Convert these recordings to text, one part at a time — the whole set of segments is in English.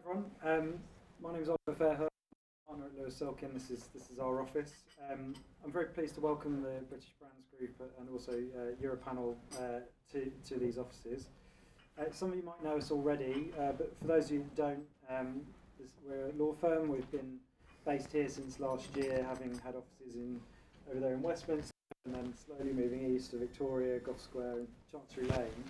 everyone. My name is Oliver Fairhurst. I'm partner at Lewis Silkin. This is our office. I'm very pleased to welcome the British Brands Group and also Europanel to these offices. Some of you might know us already, but for those of you who don't, we're a law firm. We've been based here since last year, having had offices over there in Westminster, and then slowly moving east to Victoria, Gough Square, and Chancery Lane.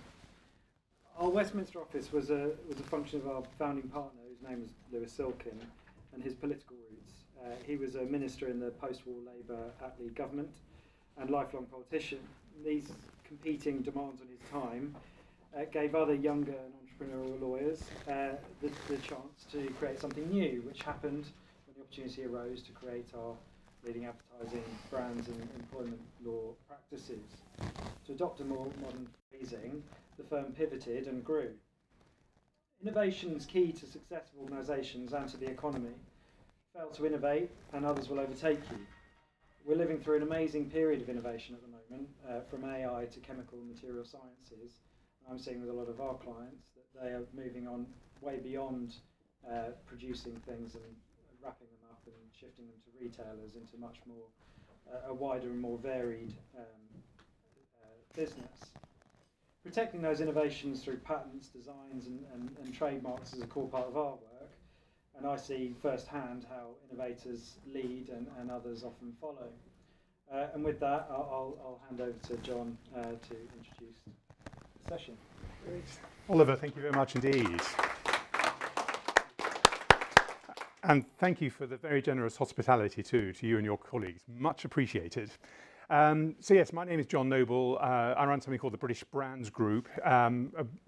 Our Westminster office was a function of our founding partner, whose name was Lewis Silkin, and his political roots. He was a minister in the post-war Labour Attlee government and lifelong politician. These competing demands on his time gave other younger and entrepreneurial lawyers the chance to create something new, which happened when the opportunity arose to create our leading advertising, brands and employment law practices. To adopt a more modern phrasing, the firm pivoted and grew. Innovation is key to successful organisations and to the economy. Fail to innovate and others will overtake you. We're living through an amazing period of innovation at the moment, from AI to chemical and material sciences. I'm seeing with a lot of our clients that they are moving on way beyond producing things and wrapping them up and shifting them to retailers into much more, a wider and more varied business. Protecting those innovations through patents, designs and trademarks is a core part of our work, and I see firsthand how innovators lead and others often follow. And with that, I'll hand over to John to introduce the session. Great. Oliver, thank you very much indeed. And thank you for the very generous hospitality too, to you and your colleagues. Much appreciated. So yes, my name is John Noble. I run something called the British Brands Group. A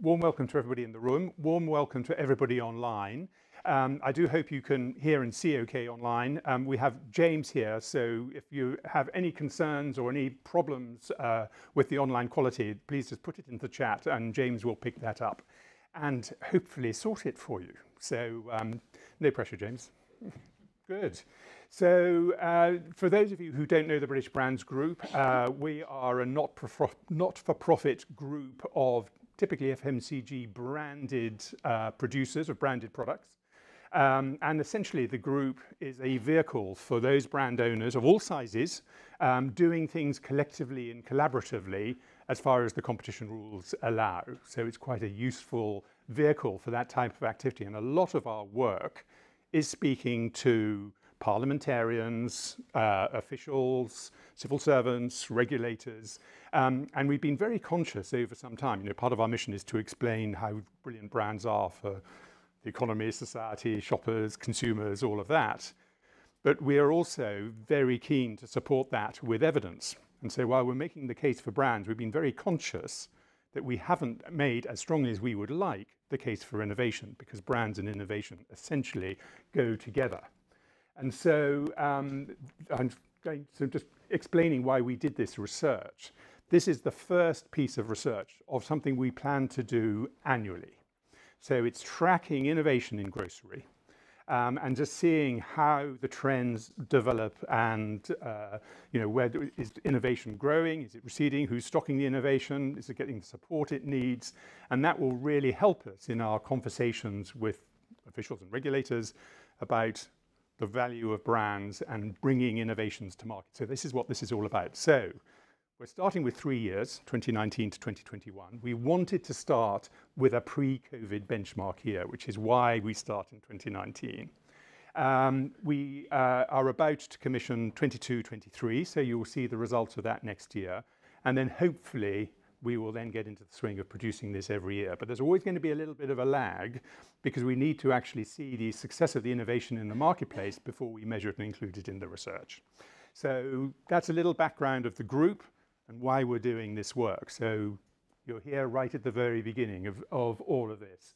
warm welcome to everybody in the room. Warm welcome to everybody online. I do hope you can hear and see okay online. We have James here, so if you have any concerns or any problems with the online quality, please just put it in the chat and James will pick that up and hopefully sort it for you. So no pressure, James. Good. So for those of you who don't know the British Brands Group, we are a not-for-profit group of typically FMCG branded producers of branded products. And essentially the group is a vehicle for those brand owners of all sizes doing things collectively and collaboratively as far as the competition rules allow. So it's quite a useful vehicle for that type of activity. And a lot of our work is speaking to parliamentarians, officials, civil servants, regulators, and we've been very conscious over some time. You know, part of our mission is to explain how brilliant brands are for the economy, society, shoppers, consumers, all of that. But we are also very keen to support that with evidence. And so while we're making the case for brands, we've been very conscious that we haven't made as strongly as we would like the case for innovation, because brands and innovation essentially go together. And so I'm going to just explaining why we did this research. This is the first piece of research of something we plan to do annually. So it's tracking innovation in grocery and just seeing how the trends develop and, you know, where is innovation growing? Is it receding? Who's stocking the innovation? Is it getting the support it needs? And that will really help us in our conversations with officials and regulators about the value of brands and bringing innovations to market. So this is what this is all about. So we're starting with 3 years, 2019 to 2021. We wanted to start with a pre-COVID benchmark here, which is why we start in 2019. We are about to commission 22-23, so you will see the results of that next year. And then hopefully we will then get into the swing of producing this every year. But there's always going to be a little bit of a lag because we need to actually see the success of the innovation in the marketplace before we measure it and include it in the research. So that's a little background of the group and why we're doing this work. So you're here right at the very beginning of all of this.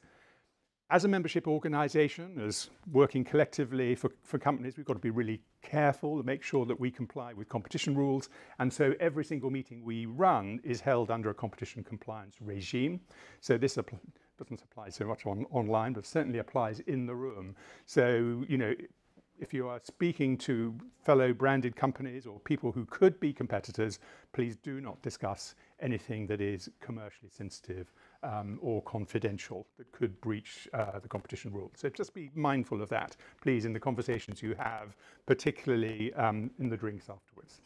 As a membership organisation, as working collectively for companies, we've got to be really careful to make sure that we comply with competition rules. And so every single meeting we run is held under a competition compliance regime. So this doesn't apply so much online, but certainly applies in the room. So, you know, if you are speaking to fellow branded companies or people who could be competitors, please do not discuss anything that is commercially sensitive or confidential that could breach the competition rules. So just be mindful of that, please, in the conversations you have, particularly in the drinks afterwards.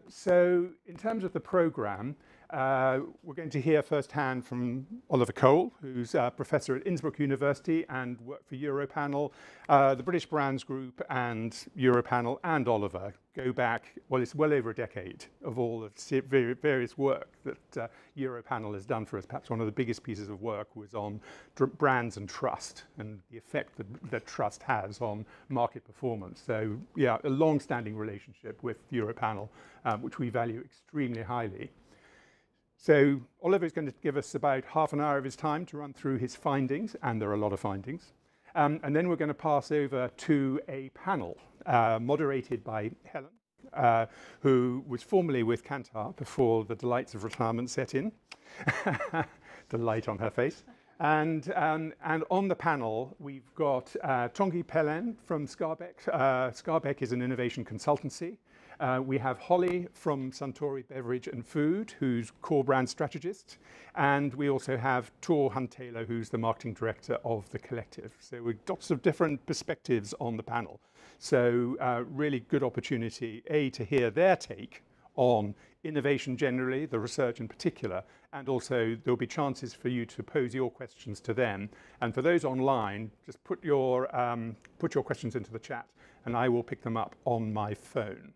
So in terms of the program, we're going to hear firsthand from Oliver Cole, who's a professor at Innsbruck University and worked for Europanel, the British Brands Group and Europanel, and Oliver go back, well, it's well over a decade of all the various work that Europanel has done for us. Perhaps one of the biggest pieces of work was on brands and trust and the effect that trust has on market performance. So yeah, a long-standing relationship with Europanel, which we value extremely highly. So Oliver is going to give us about half an hour of his time to run through his findings, and there are a lot of findings. And then we're going to pass over to a panel moderated by Helen, who was formerly with Kantar before the delights of retirement set in. The light on her face. And on the panel, we've got Tanguy Pellin from Scarbeck. Scarbeck is an innovation consultancy. We have Holly from Suntory Beverage and Food, who's core brand strategist. And we also have Tor Hunt-Taylor, who's the marketing director of The Collective. So we've got lots of different perspectives on the panel. So really good opportunity, A, to hear their take on innovation generally, the research in particular, and also there'll be chances for you to pose your questions to them. And for those online, just put your questions into the chat and I will pick them up on my phone.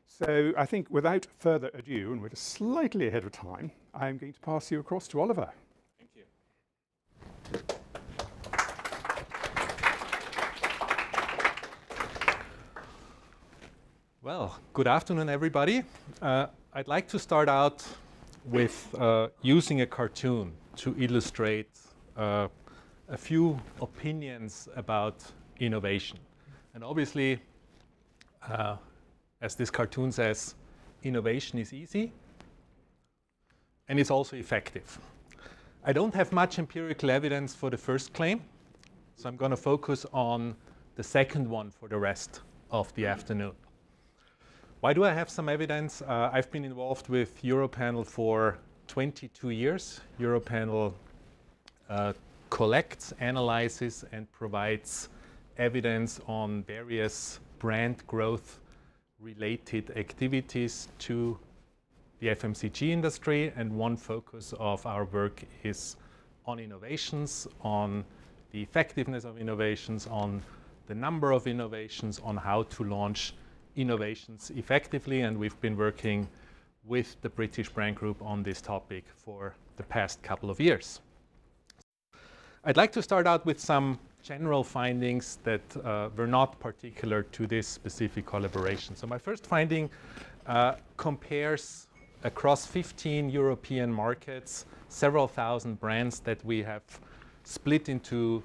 So I think without further ado, and we're just slightly ahead of time, I'm going to pass you across to Oliver. Thank you. Well, good afternoon, everybody. I'd like to start out with using a cartoon to illustrate a few opinions about innovation. And obviously, as this cartoon says, innovation is easy and it's also effective. I don't have much empirical evidence for the first claim, so I'm going to focus on the second one for the rest of the afternoon. Why do I have some evidence? I've been involved with Europanel for 22 years. Europanel collects, analyzes, and provides evidence on various brand growth related activities to the FMCG industry, and one focus of our work is on innovations, on the effectiveness of innovations, on the number of innovations, on how to launch innovations effectively, and we've been working with the British Brand Group on this topic for the past couple of years. I'd like to start out with some general findings that were not particular to this specific collaboration. So my first finding compares across 15 European markets, several thousand brands that we have split into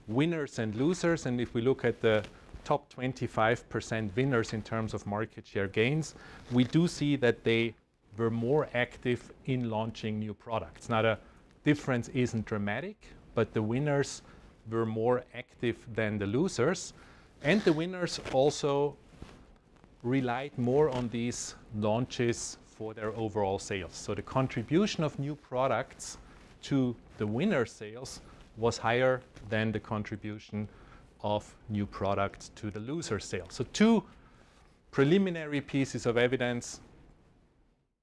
winners and losers. And if we look at the top 25% winners in terms of market share gains, we do see that they were more active in launching new products. Now, the difference isn't dramatic, but the winners were more active than the losers. And the winners also relied more on these launches for their overall sales. So the contribution of new products to the winner sales was higher than the contribution of new products to the loser sales. So two preliminary pieces of evidence: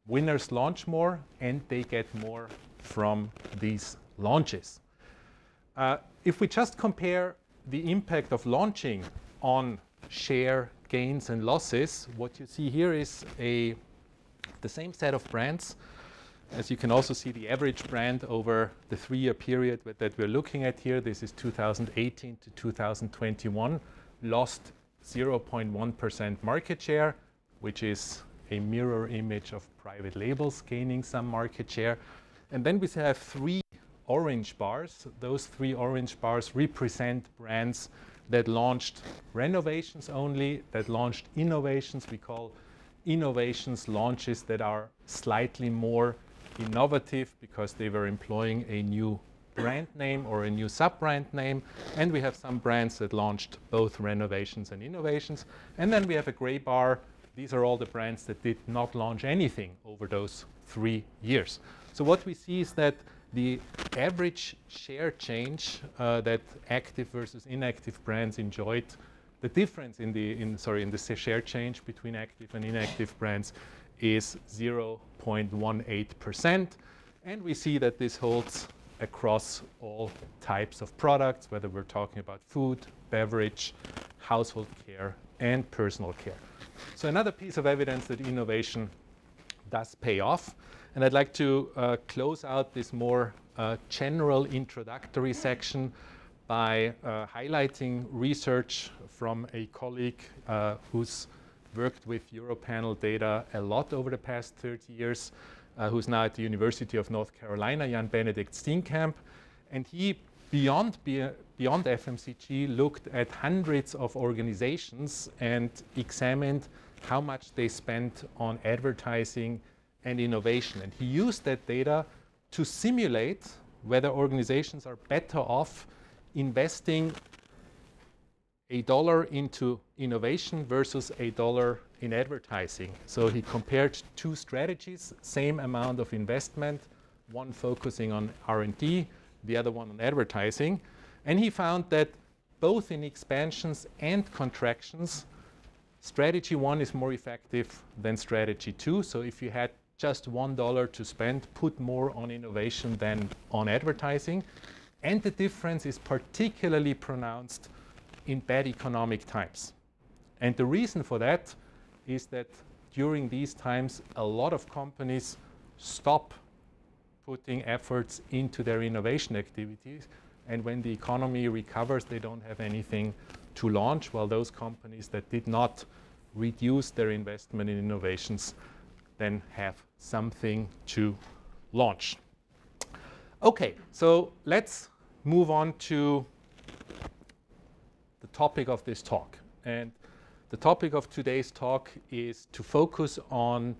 winners launch more and they get more from these launches. If we just compare the impact of launching on share gains and losses, what you see here is the same set of brands. As you can also see, the average brand over the 3-year period that we're looking at here, this is 2018 to 2021, lost 0.1% market share, which is a mirror image of private labels gaining some market share. And then we have 3 orange bars. Those 3 orange bars represent brands that launched renovations only, that launched innovations. We call innovations launches that are slightly more innovative because they were employing a new brand name or a new sub-brand name. And we have some brands that launched both renovations and innovations. And then we have a gray bar. These are all the brands that did not launch anything over those 3 years. So what we see is that the average share change that active versus inactive brands enjoyed, the difference in the share change between active and inactive brands is 0.18%. And we see that this holds across all types of products, whether we're talking about food, beverage, household care, and personal care. So another piece of evidence that innovation does pay off. And I'd like to close out this more general introductory section by highlighting research from a colleague who's worked with Europanel data a lot over the past 30 years, who's now at the University of North Carolina, Jan-Benedikt Steenkamp. And he, beyond FMCG, looked at hundreds of organizations and examined how much they spent on advertising and innovation. And he used that data to simulate whether organizations are better off investing $1 into innovation versus $1 in advertising. So he compared two strategies, same amount of investment, one focusing on R&D, the other one on advertising. And he found that both in expansions and contractions, strategy 1 is more effective than strategy 2. So if you had just $1 to spend, put more on innovation than on advertising. And the difference is particularly pronounced in bad economic times. And the reason for that is that during these times, a lot of companies stop putting efforts into their innovation activities. And when the economy recovers, they don't have anything to launch, while those companies that did not reduce their investment in innovations then have something to launch. Okay, so let's move on to the topic of this talk. And the topic of today's talk is to focus on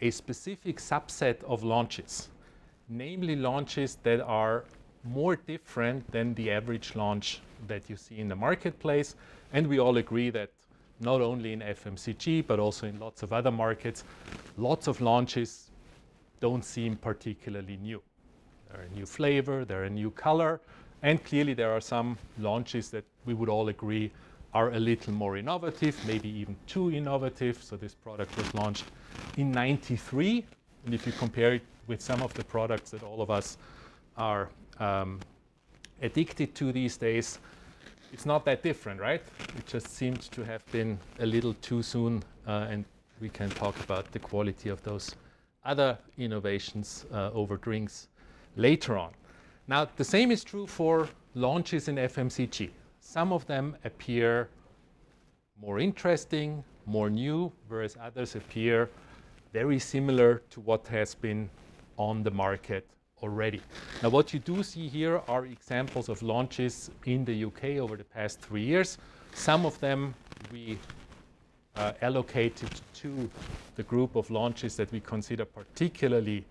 a specific subset of launches, namely launches that are more different than the average launch that you see in the marketplace. And we all agree that not only in FMCG, but also in lots of other markets, lots of launches don't seem particularly new. They're a new flavor, they're a new color, and clearly there are some launches that we would all agree are a little more innovative, maybe even too innovative. So this product was launched in '93, and if you compare it with some of the products that all of us are addicted to these days, it's not that different, right? It just seemed to have been a little too soon, and we can talk about the quality of those other innovations over drinks later on. Now, the same is true for launches in FMCG. Some of them appear more interesting, more new, whereas others appear very similar to what has been on the market already. Now, what you do see here are examples of launches in the UK over the past 3 years. Some of them we allocated to the group of launches that we consider particularly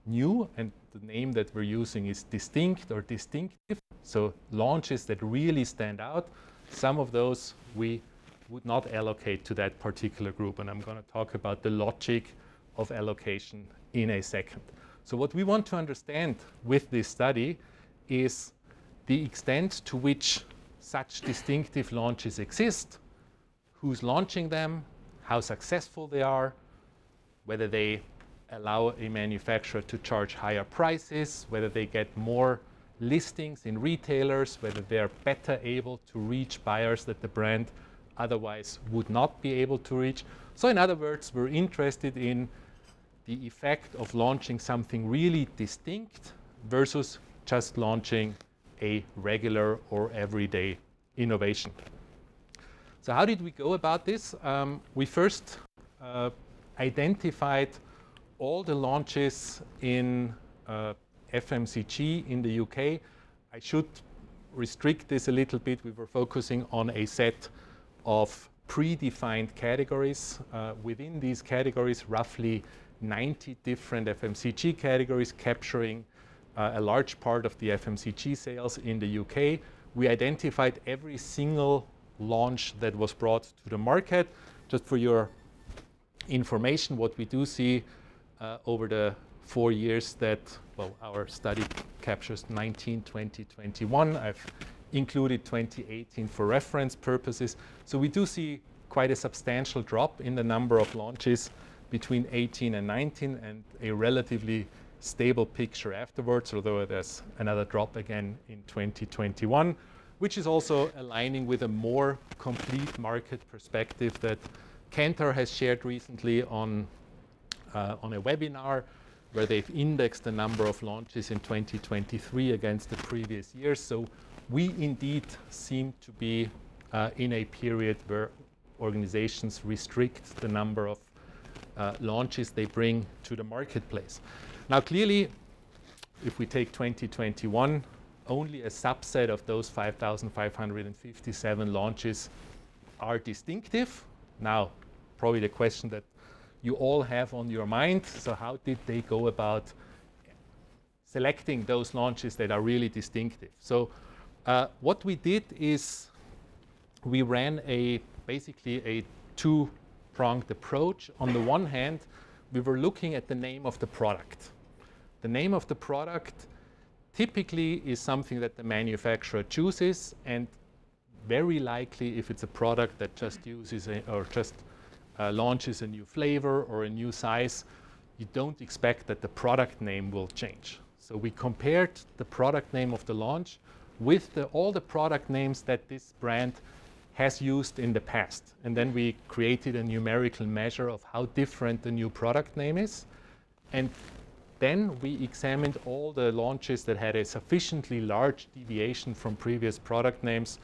new, and the name that we're using is distinct or distinctive. So launches that really stand out. Some of those we would not allocate to that particular group, and I'm going to talk about the logic of allocation in a second. So what we want to understand with this study is the extent to which such distinctive launches exist, who's launching them, how successful they are, whether they allow a manufacturer to charge higher prices, whether they get more listings in retailers, whether they're better able to reach buyers that the brand otherwise would not be able to reach. So in other words, we're interested in the effect of launching something really distinct versus just launching a regular or everyday innovation. So how did we go about this? We first identified all the launches in FMCG in the UK. I should restrict this a little bit. We were focusing on a set of predefined categories. Within these categories, roughly 90 different FMCG categories capturing a large part of the FMCG sales in the UK. We identified every single launch that was brought to the market. Just for your information, what we do see over the 4 years that our study captures 19, 20, 21. I've included 2018 for reference purposes. So we do see quite a substantial drop in the number of launches between 18 and 19, and a relatively stable picture afterwards, although there's another drop again in 2021, which is also aligning with a more complete market perspective that Kantar has shared recently on a webinar, where they've indexed the number of launches in 2023 against the previous year. So we indeed seem to be in a period where organizations restrict the number of launches they bring to the marketplace. Now, clearly, if we take 2021, only a subset of those 5,557 launches are distinctive. Now, probably the question that you all have on your mind, so how did they go about selecting those launches that are really distinctive? So what we did is we ran basically a two-pronged approach. On the one hand, we were looking at the name of the product. The name of the product typically is something that the manufacturer chooses, and very likely if it's a product that just uses launches a new flavor or a new size, you don't expect that the product name will change. So we compared the product name of the launch with all the product names that this brand has used in the past. And then we created a numerical measure of how different the new product name is. And then we examined all the launches that had a sufficiently large deviation from previous product names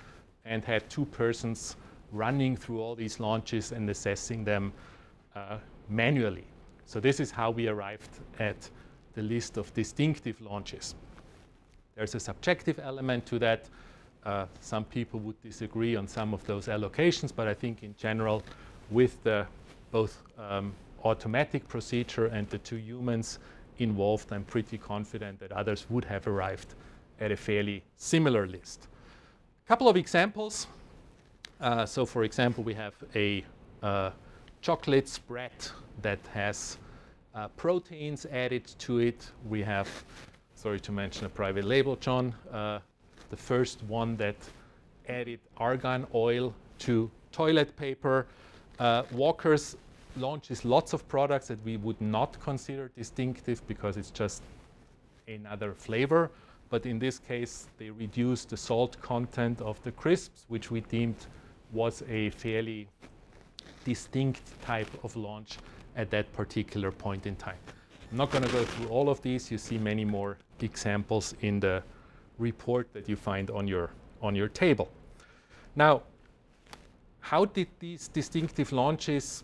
and had two persons running through all these launches and assessing them manually. So this is how we arrived at the list of distinctive launches. There's a subjective element to that. Some people would disagree on some of those allocations, but I think in general, with the both automatic procedure and the two humans involved, I'm pretty confident that others would have arrived at a fairly similar list. A couple of examples. So for example, we have a chocolate spread that has proteins added to it. We have, sorry to mention a private label, John, the first one that added argan oil to toilet paper. Walker's launches lots of products that we would not consider distinctive because it's just another flavor. But in this case, they reduced the salt content of the crisps, which we deemed was a fairly distinct type of launch at that particular point in time. I'm not going to go through all of these. You see many more examples in the report that you find on your table. Now, how did these distinctive launches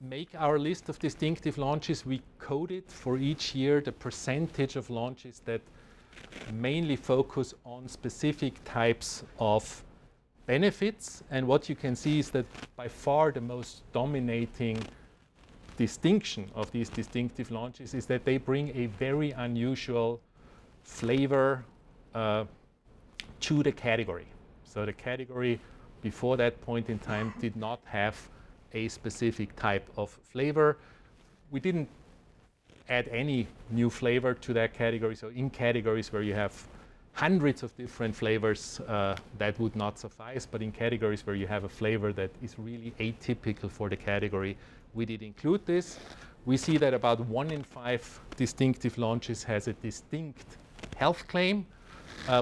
make our list of distinctive launches? We coded for each year the percentage of launches that mainly focus on specific types of benefits. And what you can see is that by far the most dominating distinction of these distinctive launches is that they bring a very unusual flavor to the category. So the category before that point in time did not have a specific type of flavor. We didn't add any new flavor to that category. So in categories where you have hundreds of different flavors, that would not suffice. But in categories where you have a flavor that is really atypical for the category, we did include this. We see that about 1 in 5 distinctive launches has a distinct health claim.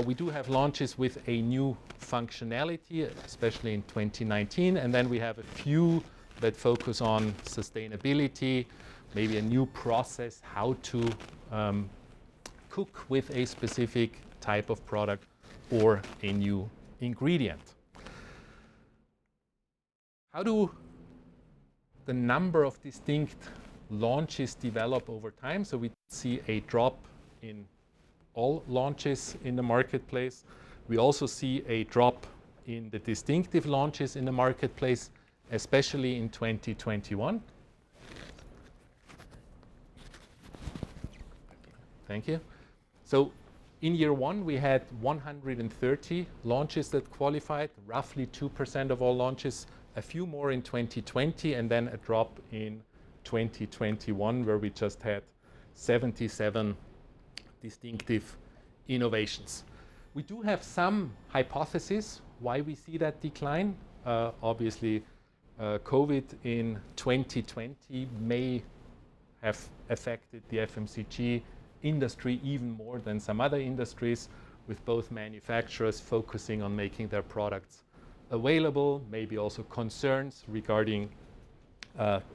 We do have launches with a new functionality, especially in 2019. And then we have a few that focus on sustainability, maybe a new process, how to cook with a specific type of product or a new ingredient. How do the number of distinct launches develop over time? So we see a drop in all launches in the marketplace. We also see a drop in the distinctive launches in the marketplace, especially in 2021. Thank you. So in year one, we had 130 launches that qualified, roughly 2% of all launches, a few more in 2020, and then a drop in 2021, where we just had 77 distinctive innovations. We do have some hypotheses why we see that decline. Obviously, COVID in 2020 may have affected the FMCG industry even more than some other industries, with both manufacturers focusing on making their products available, maybe also concerns regarding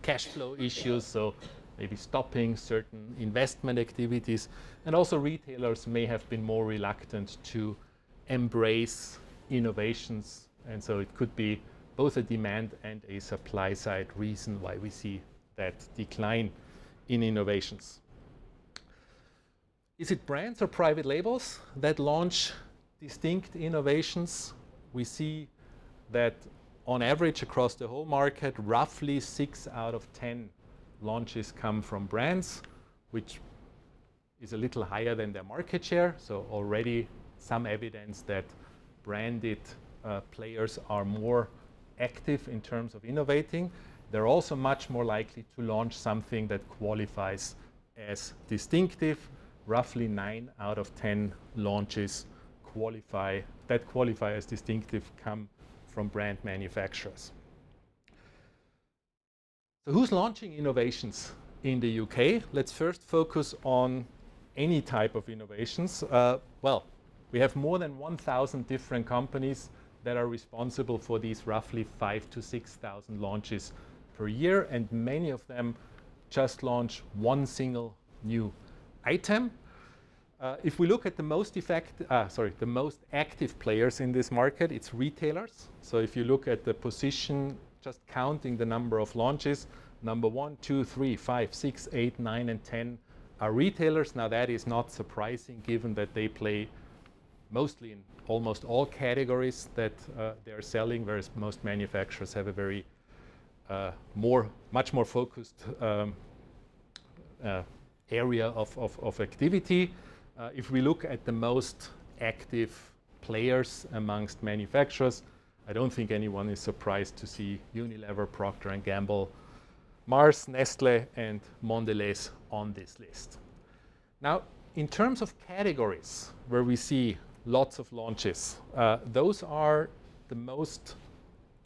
cash flow issues, so maybe stopping certain investment activities. And also retailers may have been more reluctant to embrace innovations. And so it could be both a demand and a supply side reason why we see that decline in innovations. Is it brands or private labels that launch distinct innovations? We see that on average across the whole market, roughly 6 out of 10 launches come from brands, which is a little higher than their market share. So already some evidence that branded players are more active in terms of innovating. They're also much more likely to launch something that qualifies as distinctive. Roughly 9 out of 10 launches that qualify as distinctive come from brand manufacturers. So who's launching innovations in the UK? Let's first focus on any type of innovations. Well, we have more than 1,000 different companies that are responsible for these roughly 5,000 to 6,000 launches per year, and many of them just launch one single new item. If we look at the most active players in this market, it's retailers. So if you look at the position, just counting the number of launches, number 1, 2, 3, 5, 6, 8, 9, and 10 are retailers. Now that is not surprising given that they play mostly in almost all categories that they're selling, whereas most manufacturers have a very much more focused area of activity. If we look at the most active players amongst manufacturers, I don't think anyone is surprised to see Unilever, Procter & Gamble, Mars, Nestle, and Mondelez on this list. Now, in terms of categories where we see lots of launches, those are the most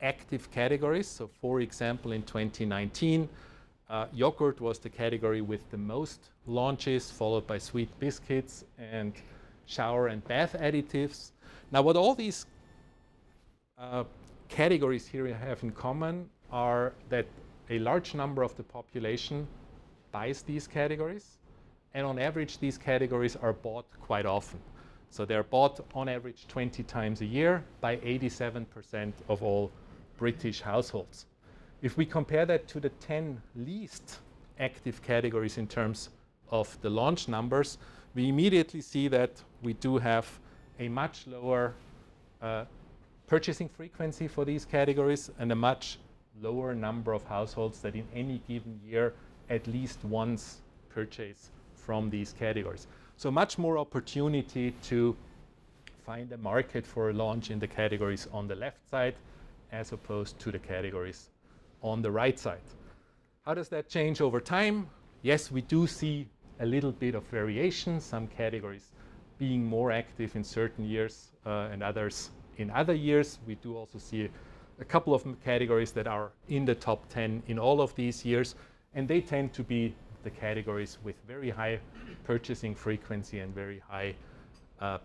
active categories. So for example, in 2019, yogurt was the category with the most launches, followed by sweet biscuits and shower and bath additives. Now, what all these categories here have in common are that a large number of the population buys these categories, and on average, these categories are bought quite often. So they're bought on average 20 times a year by 87% of all British households. If we compare that to the 10 least active categories in terms of the launch numbers, we immediately see that we do have a much lower purchasing frequency for these categories and a much lower number of households that in any given year at least once purchase from these categories. So much more opportunity to find a market for a launch in the categories on the left side as opposed to the categories on the right side. How does that change over time? Yes, we do see a little bit of variation, some categories being more active in certain years and others in other years. We do also see a couple of categories that are in the top 10 in all of these years, and they tend to be the categories with very high purchasing frequency and very high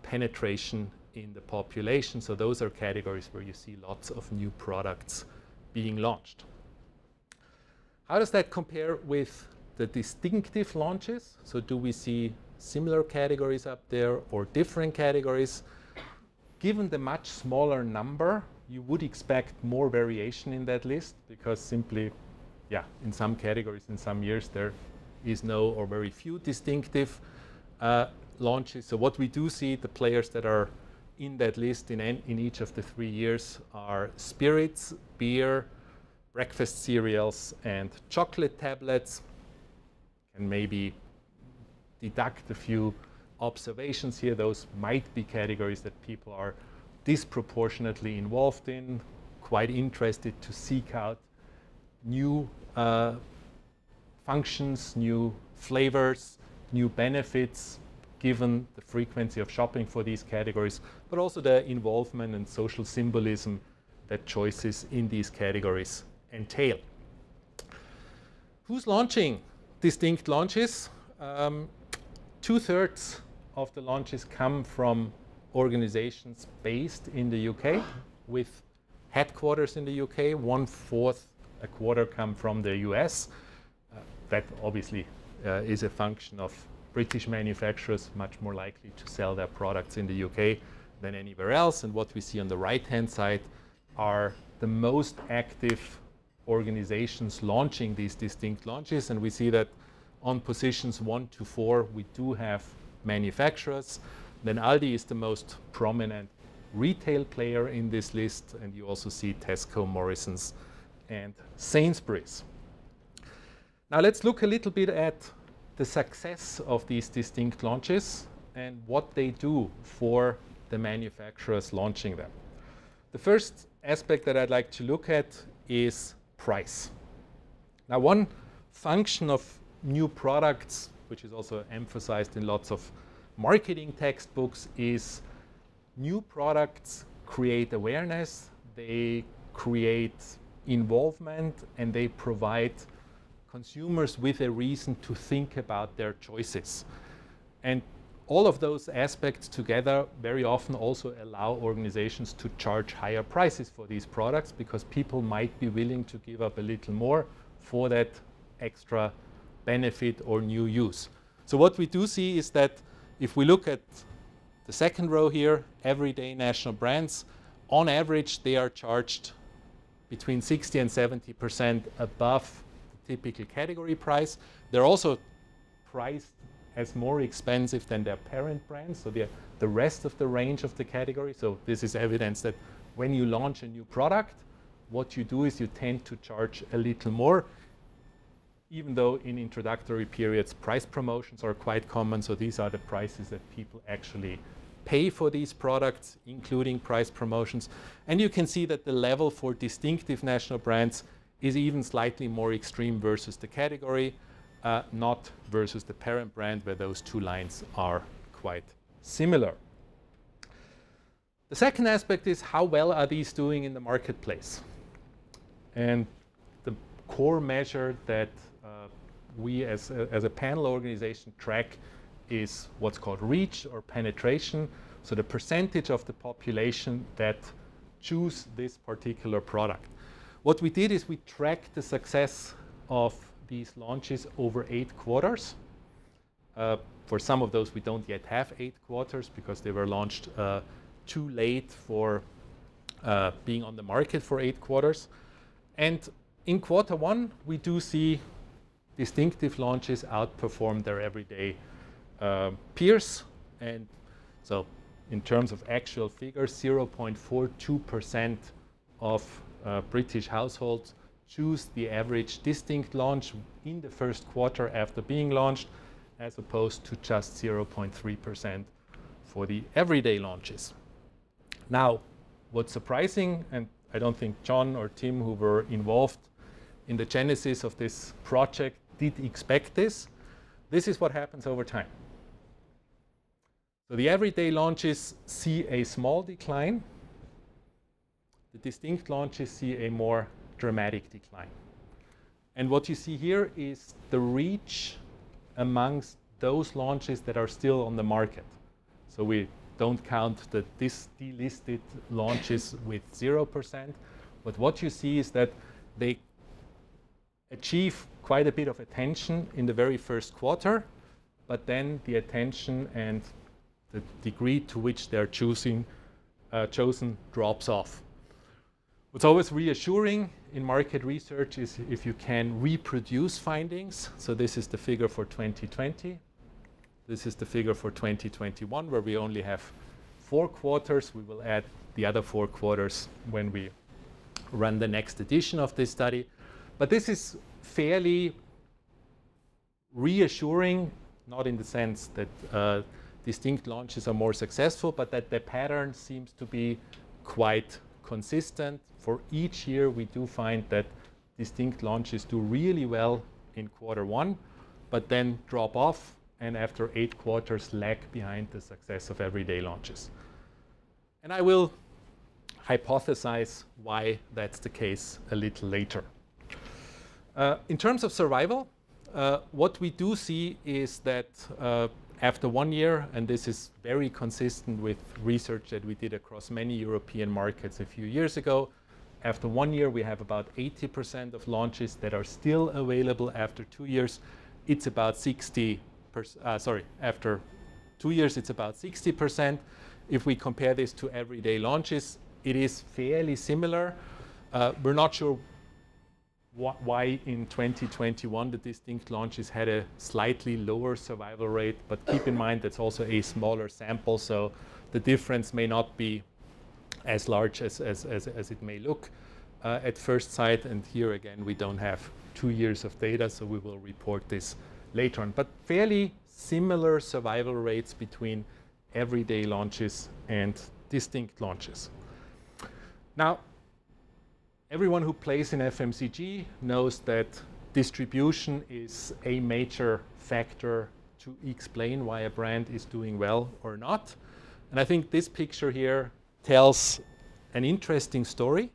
penetration in the population. So those are categories where you see lots of new products being launched. How does that compare with the distinctive launches? So do we see similar categories up there or different categories? Given the much smaller number, you would expect more variation in that list because simply, in some categories, in some years, there is no or very few distinctive launches. So what we do see, the players that are in that list in each of the 3 years are spirits, beer, breakfast cereals, and chocolate tablets. And maybe deduct a few observations here. Those might be categories that people are disproportionately involved in, quite interested to seek out new functions, new flavors, new benefits, given the frequency of shopping for these categories, but also the involvement and social symbolism that choices in these categories entail. Who's launching distinct launches? 2/3 of the launches come from organizations based in the UK with headquarters in the UK. 1/4, a quarter come from the US. That obviously is a function of British manufacturers much more likely to sell their products in the UK than anywhere else. And what we see on the right-hand side are the most active organizations launching these distinct launches. And we see that on positions 1 to 4, we do have manufacturers. Then Aldi is the most prominent retail player in this list. And you also see Tesco, Morrisons, and Sainsbury's. Now let's look a little bit at the success of these distinct launches and what they do for the manufacturers launching them. The first aspect that I'd like to look at is price. Now, one function of new products, which is also emphasized in lots of marketing textbooks, is new products create awareness, they create involvement, and they provide consumers with a reason to think about their choices. And all of those aspects together very often also allow organizations to charge higher prices for these products, because people might be willing to give up a little more for that extra benefit or new use. So what we do see is that if we look at the second row here, everyday national brands, on average they are charged between 60 and 70% above typical category price. They're also priced as more expensive than their parent brands, so the rest of the range of the category. So this is evidence that when you launch a new product, what you do is you tend to charge a little more, even though in introductory periods price promotions are quite common. So these are the prices that people actually pay for these products, including price promotions. And you can see that the level for distinctive national brands is even slightly more extreme versus the category, not versus the parent brand, where those two lines are quite similar. The second aspect is how well are these doing in the marketplace? And the core measure that we as a panel organization track is what's called reach or penetration. So the percentage of the population that choose this particular product. What we did is we tracked the success of these launches over 8 quarters. For some of those, we don't yet have 8 quarters because they were launched too late for being on the market for 8 quarters. And in quarter 1, we do see distinctive launches outperform their everyday peers. And so in terms of actual figures, 0.42% of British households choose the average distinct launch in the first quarter after being launched, as opposed to just 0.3% for the everyday launches. Now, what's surprising, and I don't think John or Tim, who were involved in the genesis of this project, did expect this. This is what happens over time. So the everyday launches see a small decline. The distinct launches see a more dramatic decline. And what you see here is the reach amongst those launches that are still on the market. So we don't count the delisted launches with 0%, but what you see is that they achieve quite a bit of attention in the very first quarter, but then the attention and the degree to which they're chosen drops off. What's always reassuring in market research is if you can reproduce findings. So this is the figure for 2020. This is the figure for 2021, where we only have 4 quarters. We will add the other 4 quarters when we run the next edition of this study. But this is fairly reassuring, not in the sense that distinct launches are more successful, but that the pattern seems to be quite consistent. For each year, we do find that distinct launches do really well in quarter 1, but then drop off and after 8 quarters lag behind the success of everyday launches. And I will hypothesize why that's the case a little later. In terms of survival, what we do see is that after 1 year, and this is very consistent with research that we did across many European markets a few years ago, after 1 year we have about 80% of launches that are still available after 2 years. It's about 60%, after 2 years it's about 60%. If we compare this to everyday launches, it is fairly similar. We're not sure why in 2021 the distinct launches had a slightly lower survival rate, but keep in mind that's also a smaller sample, so the difference may not be as large as it may look at first sight. And here again, we don't have 2 years of data, so we will report this later on. But fairly similar survival rates between everyday launches and distinct launches. Now, everyone who plays in FMCG knows that distribution is a major factor to explain why a brand is doing well or not. And I think this picture here tells an interesting story.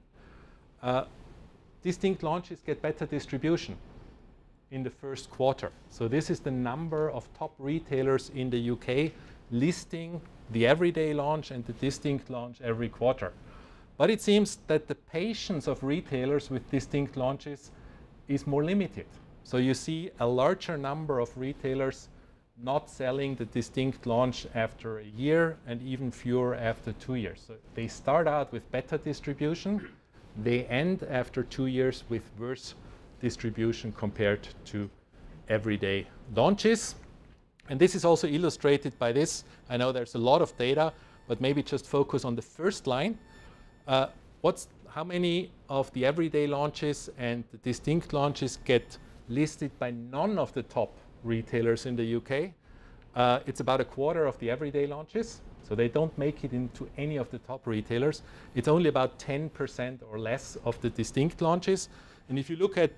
Distinct launches get better distribution in the first quarter. So this is the number of top retailers in the UK listing the everyday launch and the distinct launch every quarter. But it seems that the patience of retailers with distinct launches is more limited. So you see a larger number of retailers not selling the distinct launch after a year and even fewer after 2 years. So they start out with better distribution. They end after 2 years with worse distribution compared to everyday launches. And this is also illustrated by this. I know there's a lot of data, but maybe just focus on the first line. How many of the everyday launches and the distinct launches get listed by none of the top retailers in the UK? It's about a quarter of the everyday launches, so they don't make it into any of the top retailers. It's only about 10% or less of the distinct launches. And if you look at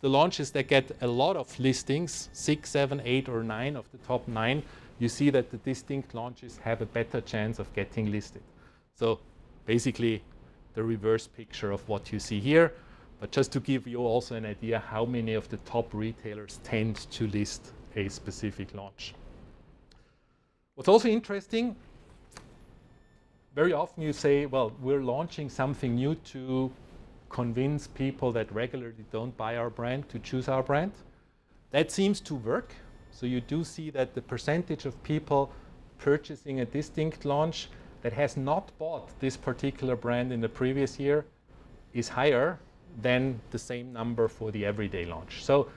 the launches that get a lot of listings, 6, 7, 8, or 9 of the top 9, you see that the distinct launches have a better chance of getting listed. So basically the reverse picture of what you see here, but just to give you also an idea how many of the top retailers tend to list a specific launch. What's also interesting, very often you say, well, we're launching something new to convince people that regularly don't buy our brand to choose our brand. That seems to work. So you do see that the percentage of people purchasing a distinct launch that has not bought this particular brand in the previous year is higher than the same number for the everyday launch. So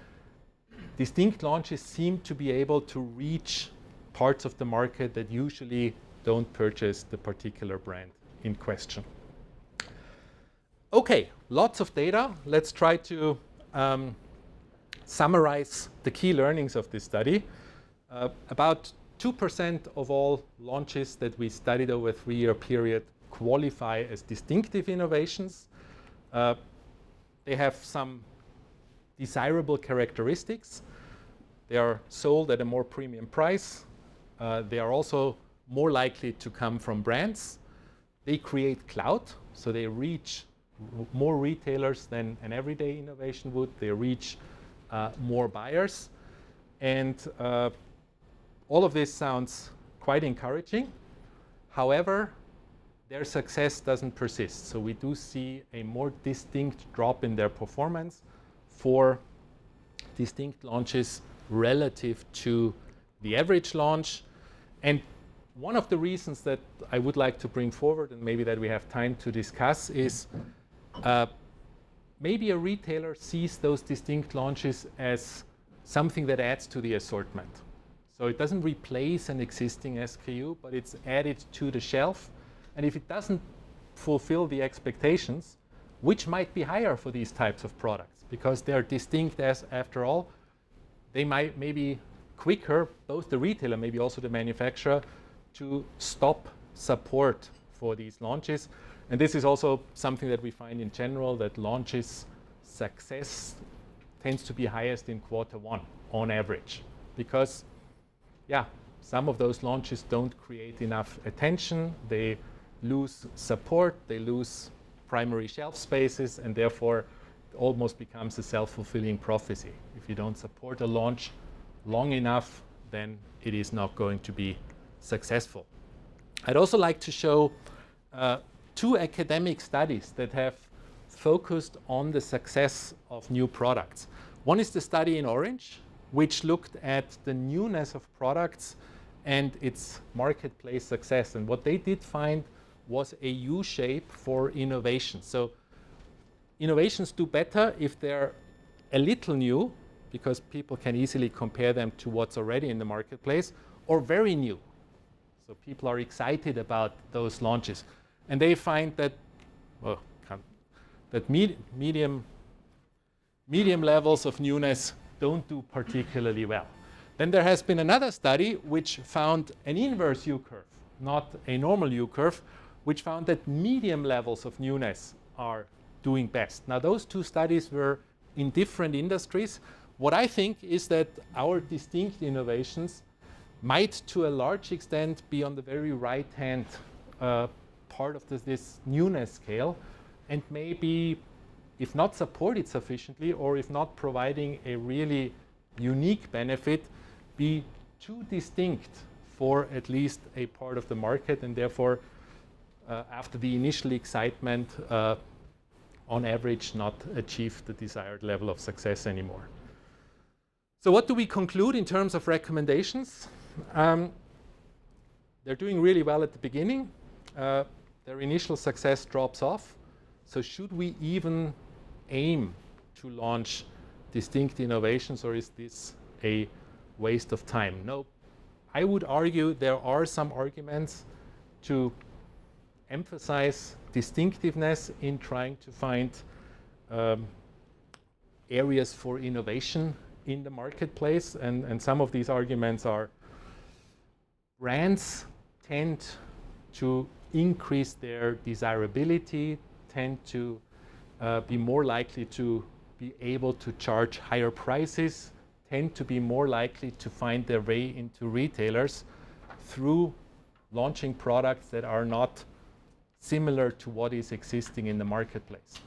distinct launches seem to be able to reach parts of the market that usually don't purchase the particular brand in question. Okay, lots of data. Let's try to summarize the key learnings of this study. About 2% of all launches that we studied over a 3-year period qualify as distinctive innovations. They have some desirable characteristics. They are sold at a more premium price. They are also more likely to come from brands. They create clout, so they reach more retailers than an everyday innovation would. They reach more buyers. And all of this sounds quite encouraging. However, their success doesn't persist. So we do see a more distinct drop in their performance for distinct launches relative to the average launch. And one of the reasons that I would like to bring forward, and maybe that we have time to discuss, is maybe a retailer sees those distinct launches as something that adds to the assortment. So it doesn't replace an existing SKU, but it's added to the shelf. And if it doesn't fulfill the expectations, which might be higher for these types of products, because they're distinct as, after all, they might maybe quicker, both the retailer, maybe also the manufacturer, to stop support for these launches. And this is also something that we find in general, that launches success tends to be highest in quarter 1 on average, because yeah, some of those launches don't create enough attention. They lose support, they lose primary shelf spaces, and therefore it almost becomes a self-fulfilling prophecy. If you don't support a launch long enough, then it is not going to be successful. I'd also like to show two academic studies that have focused on the success of new products. One is the study in orange, which looked at the newness of products and its marketplace success. And what they did find was a U-shape for innovation. So innovations do better if they're a little new, because people can easily compare them to what's already in the marketplace, or very new. So people are excited about those launches. And they find that, well, that medium levels of newness don't do particularly well. Then there has been another study which found an inverse U-curve, not a normal U-curve, which found that medium levels of newness are doing best. Now, those two studies were in different industries. What I think is that our distinct innovations might, to a large extent, be on the very right-hand part of this newness scale, and maybe, if not supported sufficiently, or if not providing a really unique benefit, be too distinct for at least a part of the market, and therefore, after the initial excitement, on average, not achieve the desired level of success anymore. So what do we conclude in terms of recommendations? They're doing really well at the beginning. Their initial success drops off. So should we even aim to launch distinct innovations, or is this a waste of time? No, I would argue there are some arguments to emphasize distinctiveness in trying to find areas for innovation in the marketplace. And some of these arguments are: brands tend to increase their desirability, tend to be more likely to be able to charge higher prices, tend to be more likely to find their way into retailers through launching products that are not similar to what is existing in the marketplace.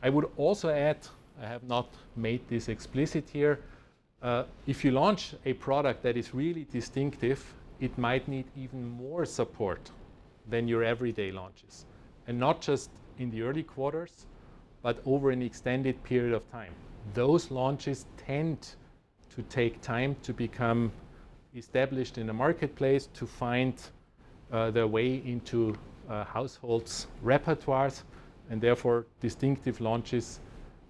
I would also add, I have not made this explicit here, if you launch a product that is really distinctive, it might need even more support than your everyday launches. And not just in the early quarters, but over an extended period of time. Those launches tend to take time to become established in the marketplace, to find their way into households' repertoires, and therefore distinctive launches,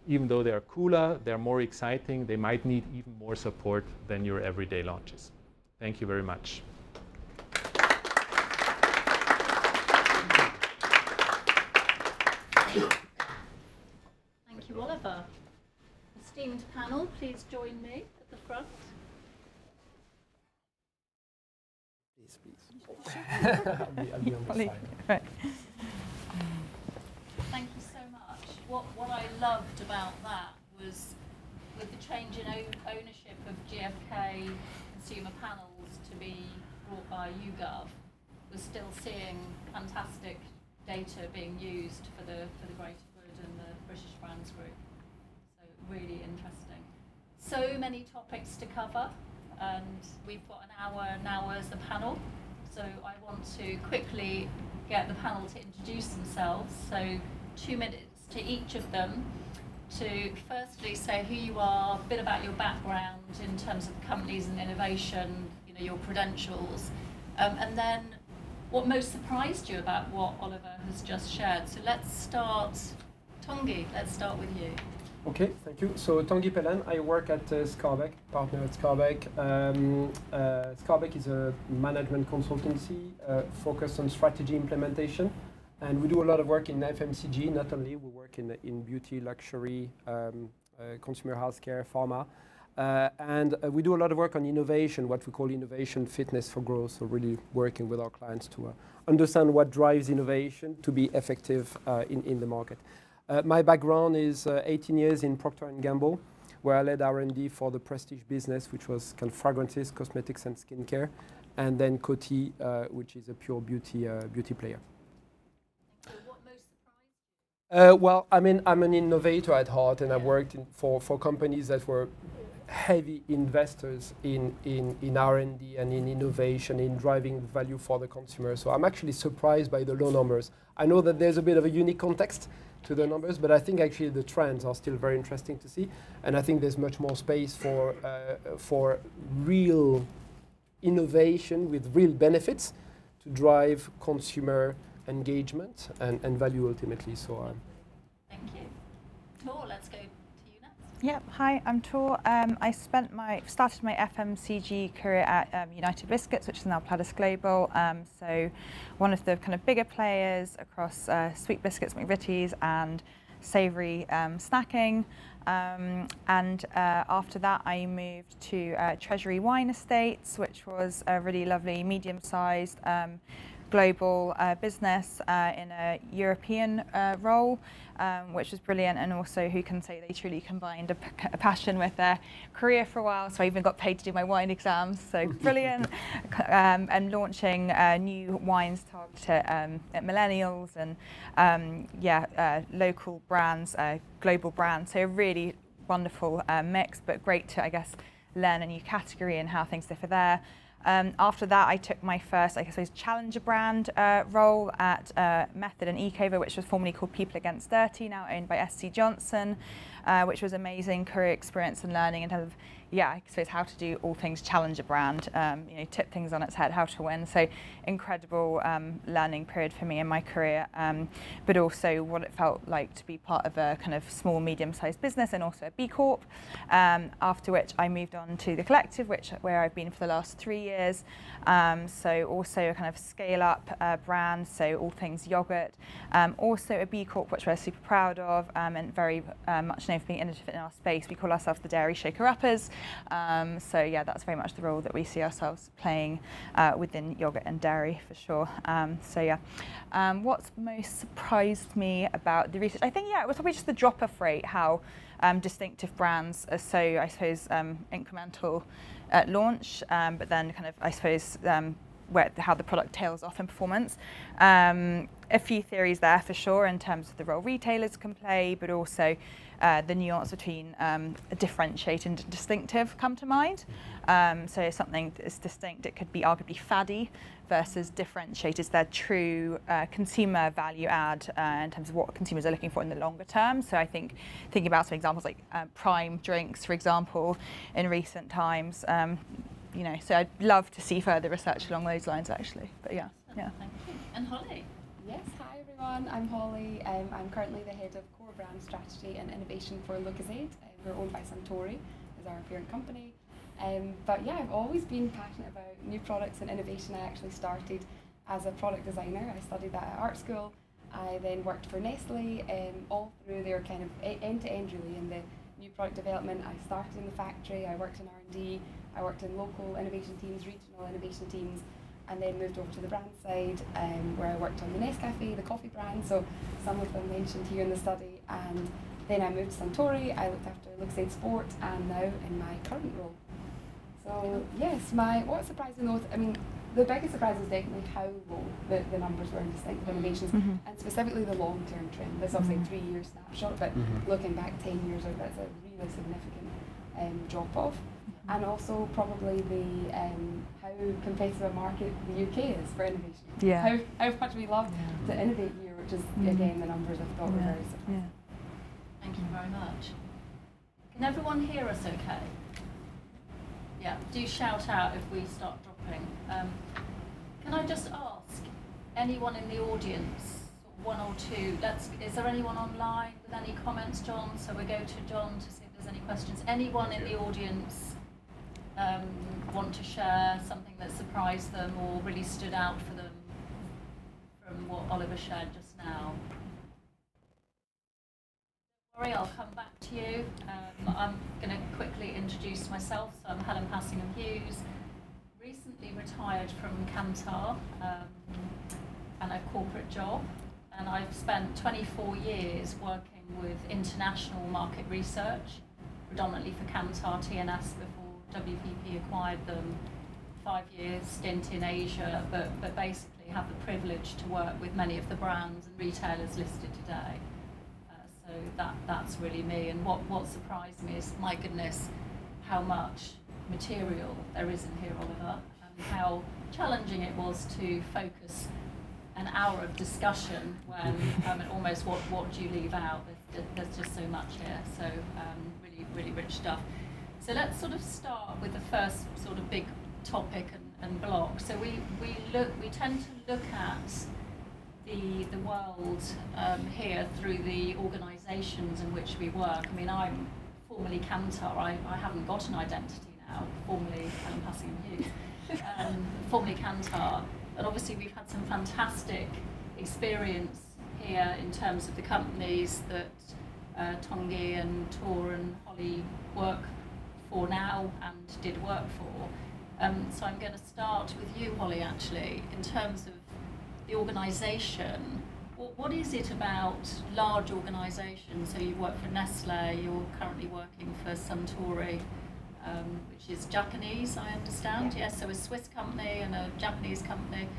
even though they're cooler, they're more exciting, they might need even more support than your everyday launches. Thank you very much. Thank you, Oliver. Esteemed panel, please join me at the front. Please. I'll be on the side. Right. Thank you so much. What I loved about that was, with the change in ownership of GfK consumer panels to be brought by YouGov, we're still seeing fantastic data being used for the greater good and the British Brands Group. So really interesting. So many topics to cover, and we've got an hour now as a panel. So I want to quickly get the panel to introduce themselves. So 2 minutes to each of them to firstly say who you are, a bit about your background in terms of companies and innovation, your credentials, and then what most surprised you about what Oliver has just shared. So let's start, Tanguy, let's start with you. Okay, thank you. So Tanguy Pelen, I work at Scarbeck, partner at Scarbeck. Scarbeck is a management consultancy focused on strategy implementation. And we do a lot of work in FMCG, not only, we work in beauty, luxury, consumer healthcare, pharma. And we do a lot of work on innovation, what we call innovation fitness for growth, so really working with our clients to understand what drives innovation to be effective in the market. My background is 18 years in Procter & Gamble, where I led R&D for the prestige business, which was kind of fragrances, cosmetics, and skincare, and then Coty, which is a pure beauty player. So what most surprised you? Well, I mean, I'm an innovator at heart, and I've worked for companies that were heavy investors in R&D and in innovation, in driving value for the consumer. So I'm actually surprised by the low numbers. I know that there's a bit of a unique context to the numbers, but I think actually the trends are still very interesting to see. And I think there's much more space for real innovation with real benefits to drive consumer engagement and value ultimately. So, Thank you. Tor, let's go to you next. Yep. Hi, I'm Tor. I started my FMCG career at United Biscuits, which is now Pladis Global. So one of the kind of bigger players across sweet biscuits, McVitie's, and savoury snacking. And after that, I moved to Treasury Wine Estates, which was a really lovely medium-sized global business in a European role, which was brilliant, and also who can say they truly combined a passion with their career for a while. So I even got paid to do my wine exams, so brilliant. And launching new wines targeted at millennials and local brands, global brands. So a really wonderful mix, but great to, I guess, learn a new category and how things differ there. After that, I took my first, I suppose, challenger brand role at Method and Ecover, which was formerly called People Against Dirty, now owned by SC Johnson, which was amazing career experience and learning in terms of, I suppose, how to do all things challenger brand, tip things on its head, how to win. So incredible learning period for me in my career, but also what it felt like to be part of a kind of small, medium-sized business and also a B Corp. After which I moved on to The Collective, where I've been for the last 3 years. So also a kind of scale-up brand, so all things yogurt. Also a B Corp, which we're super proud of, and very much known for being innovative in our space. We call ourselves the Dairy Shaker Uppers. So yeah, that's very much the role that we see ourselves playing within yogurt and dairy for sure. So yeah, what's most surprised me about the research? I think it was probably just the drop-off rate, how distinctive brands are so, I suppose, incremental at launch, but then kind of, I suppose, how the product tails off in performance. A few theories there for sure in terms of the role retailers can play, but also the nuance between differentiated and distinctive come to mind. So something that is distinct, it could be arguably faddy, versus differentiated is their true consumer value add in terms of what consumers are looking for in the longer term. So I think thinking about some examples like Prime drinks, for example, in recent times. So I'd love to see further research along those lines, actually. But yeah. Thank you. And Holly? Yes, hi everyone, I'm Holly. I'm currently the head of core brand strategy and innovation for Lucozade. We're owned by Suntory, as our parent company. But yeah, I've always been passionate about new products and innovation. I actually started as a product designer. I studied that at art school. I then worked for Nestle, all through their kind of end-to-end really in the new product development. I started in the factory, I worked in R&D, I worked in local innovation teams, regional innovation teams, and then moved over to the brand side, where I worked on the Nescafe, the coffee brand, so some of them mentioned here in the study. And then I moved to Suntory, I looked after Lucozade Sport, and now in my current role. So yes, what surprised me most, I mean, the biggest surprise is definitely how low the numbers were in distinctive innovations, and specifically the long-term trend. This is obviously a 3-year snapshot, but looking back 10 years, that's a really significant drop-off. And also probably the how competitive a market the UK is for innovation. Yeah. How much we love to innovate here, which is again the numbers I thought were very surprising. Yeah. Thank you very much. Can everyone hear us okay? Yeah, do shout out if we start dropping. Can I just ask anyone in the audience, one or two, is there anyone online with any comments, John? So we go to John to see if there's any questions. Anyone in the audience want to share something that surprised them or really stood out for them from what Oliver shared just now? Don't worry, I'll come back to you. I'm going to quickly introduce myself. So I'm Helen Passingham-Hughes, recently retired from Kantar and a corporate job. And I've spent 24 years working with international market research, predominantly for Kantar TNS before WPP acquired them. 5-year stint in Asia, but basically have the privilege to work with many of the brands and retailers listed today. So that's really me. And what surprised me is, my goodness, how much material there is in here, Oliver, and how challenging it was to focus an hour of discussion when almost what do you leave out? There's just so much here. So really rich stuff. So let's sort of start with the first sort of big topic and block. So we tend to look at the world here through the organisations in which we work. I mean, I'm formerly Kantar. I haven't got an identity now. Formerly, I'm passing on you. Formerly Kantar, and obviously we've had some fantastic experience here in terms of the companies that Tanguy and Tor and Holly work for now and did work for. So I'm going to start with you, Holly, actually, in terms of the organisation. What is it about large organisations? So you work for Nestle, you're currently working for Suntory, which is Japanese, I understand. Yes, so a Swiss company and a Japanese company.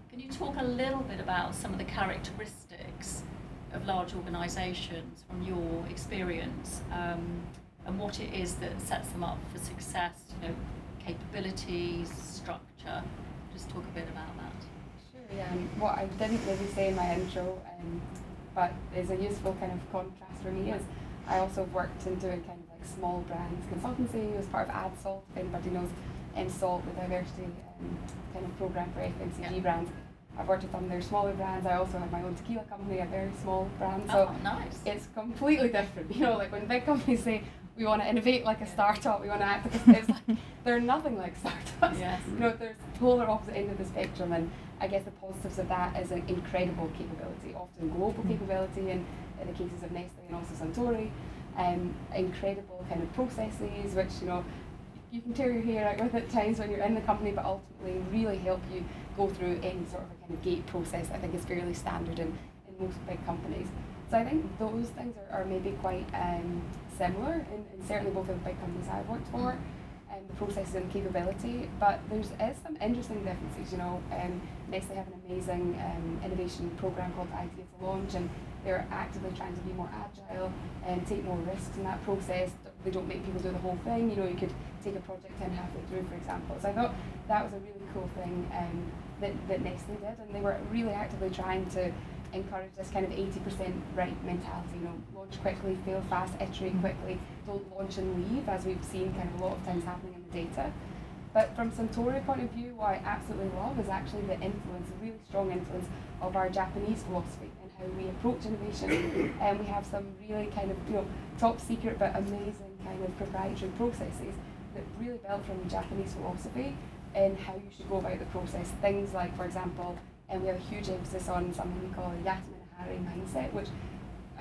Can you talk a little bit about some of the characteristics of large organisations from your experience, and what it is that sets them up for success, you know, capabilities, structure? Just talk a bit about that. Sure, yeah. What I didn't maybe say in my intro, but is a useful kind of contrast for me, is I also worked in doing kind of like small brands consultancy. It was part of AdSalt, if anybody knows Salt, the diversity kind of program for FMCG brands. I've worked with some of their smaller brands. I also have my own tequila company, a very small brand. So nice. It's completely different. You know, like when big companies say, we want to innovate like a startup, we want to act like it's like, they're nothing like startups. Yes. You know, there's polar opposite end of the spectrum, and I guess the positives of that is an incredible capability, often global capability in the cases of Nestle and also Suntory, incredible kind of processes, which, you know, you can tear your hair out with at times when you're in the company, but ultimately really help you go through any sort of a kind of gate process. I think is fairly standard in most big companies. So I think those things are maybe quite similar in certainly both of the big companies I've worked for, the processes and capability, but there's some interesting differences. You know, Nestle have an amazing innovation program called Ideas to Launch, and they're actively trying to be more agile and take more risks in that process. They don't make people do the whole thing. You know, you could take a project in halfway through, for example. So I thought that was a really cool thing that Nestle did, and they were really actively trying to encourage this kind of 80% right mentality. You know, launch quickly, fail fast, iterate quickly, don't launch and leave, as we've seen kind of a lot of times happening in the data. But from Suntory point of view, what I absolutely love is actually the influence, the really strong influence of our Japanese philosophy and how we approach innovation. And we have some really kind of, you know, top secret but amazing kind of proprietary processes that really built from the Japanese philosophy and how you should go about the process. Things like, for example, and we have a huge emphasis on something we call a Yatamina-Hari mindset, which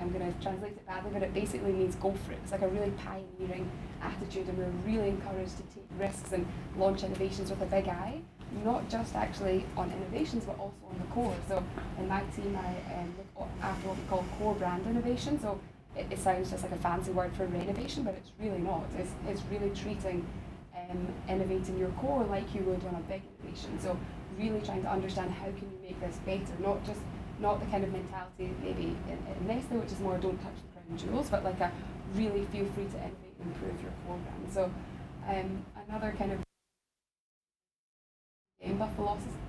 I'm going to translate it badly, but it basically means go for it. It's like a really pioneering attitude, and we're really encouraged to take risks and launch innovations with a big eye, not just actually on innovations, but also on the core. So in my team, I look after what we call core brand innovation. So it sounds just like a fancy word for renovation, but it's really not. It's really treating innovating your core like you would on a big innovation. So really trying to understand how can you make this better, not the kind of mentality maybe in Nestle, which is more don't touch the crown jewels, but like a really feel free to innovate and improve your core brand. So another kind of Gemba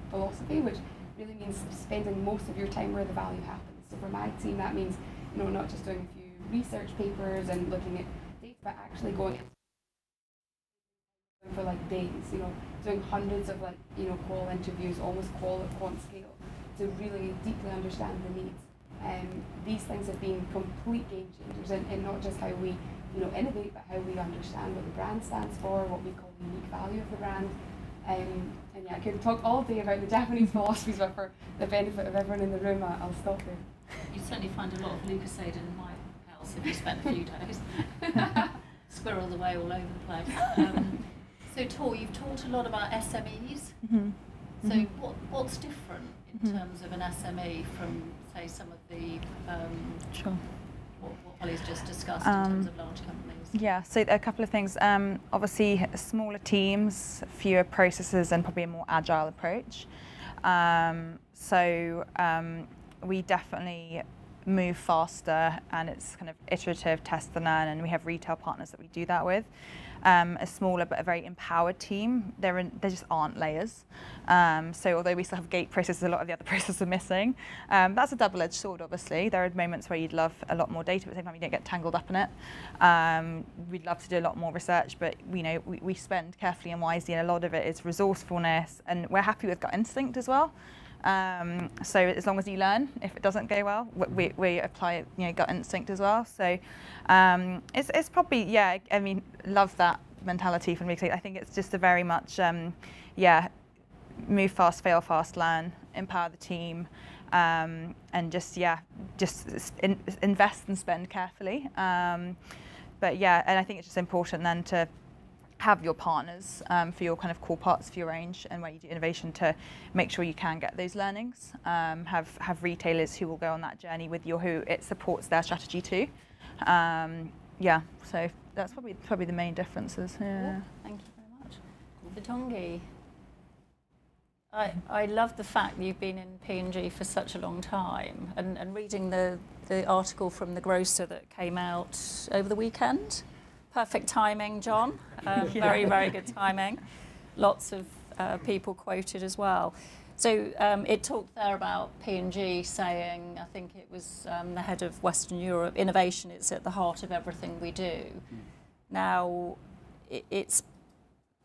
philosophy, which really means spending most of your time where the value happens. So for my team, that means, you know, not just doing a few research papers and looking at data, but actually going for like days, you know, doing hundreds of like, you know, qual interviews, almost qual at quant scale, to really deeply understand the needs. These things have been complete game changers in not just how we, you know, innovate, but how we understand what the brand stands for, what we call the unique value of the brand. And yeah, I could talk all day about the Japanese philosophies, but for the benefit of everyone in the room, I'll stop there. You certainly find a lot of Lucozade in my house if you spend a few days. Squirrels away all over the place. So Tor, you've talked a lot about SMEs. So what's different in terms of an SME from, say, some of the what Holly's just discussed in terms of large companies? Yeah, so a couple of things. Obviously, smaller teams, fewer processes, and probably a more agile approach. We definitely move faster, and it's kind of iterative, test and learn, and we have retail partners that we do that with. A smaller but a very empowered team, there just aren't layers. So although we still have gate processes, a lot of the other processes are missing. That's a double-edged sword, obviously. There are moments where you'd love a lot more data, but at the same time you don't get tangled up in it. We'd love to do a lot more research, but we spend carefully and wisely, and a lot of it is resourcefulness, and we're happy with gut instinct as well. So as long as you learn, if it doesn't go well, we apply gut instinct as well. So it's probably, yeah, I mean, love that mentality from me. I think it's just a very much, move fast, fail fast, learn, empower the team, and just invest and spend carefully. But yeah, and I think it's just important then to have your partners for your kind of core parts of your range and where you do innovation to make sure you can get those learnings. Have retailers who will go on that journey with you, who it supports their strategy too. So that's probably the main differences. Yeah. Thank you very much. Vitongi, I love the fact that you've been in P&G for such a long time, and reading the article from The Grocer that came out over the weekend. Perfect timing, John. Very, very good timing. Lots of people quoted as well. So it talked there about P&G saying, I think it was the head of Western Europe, innovation is at the heart of everything we do. Now, it's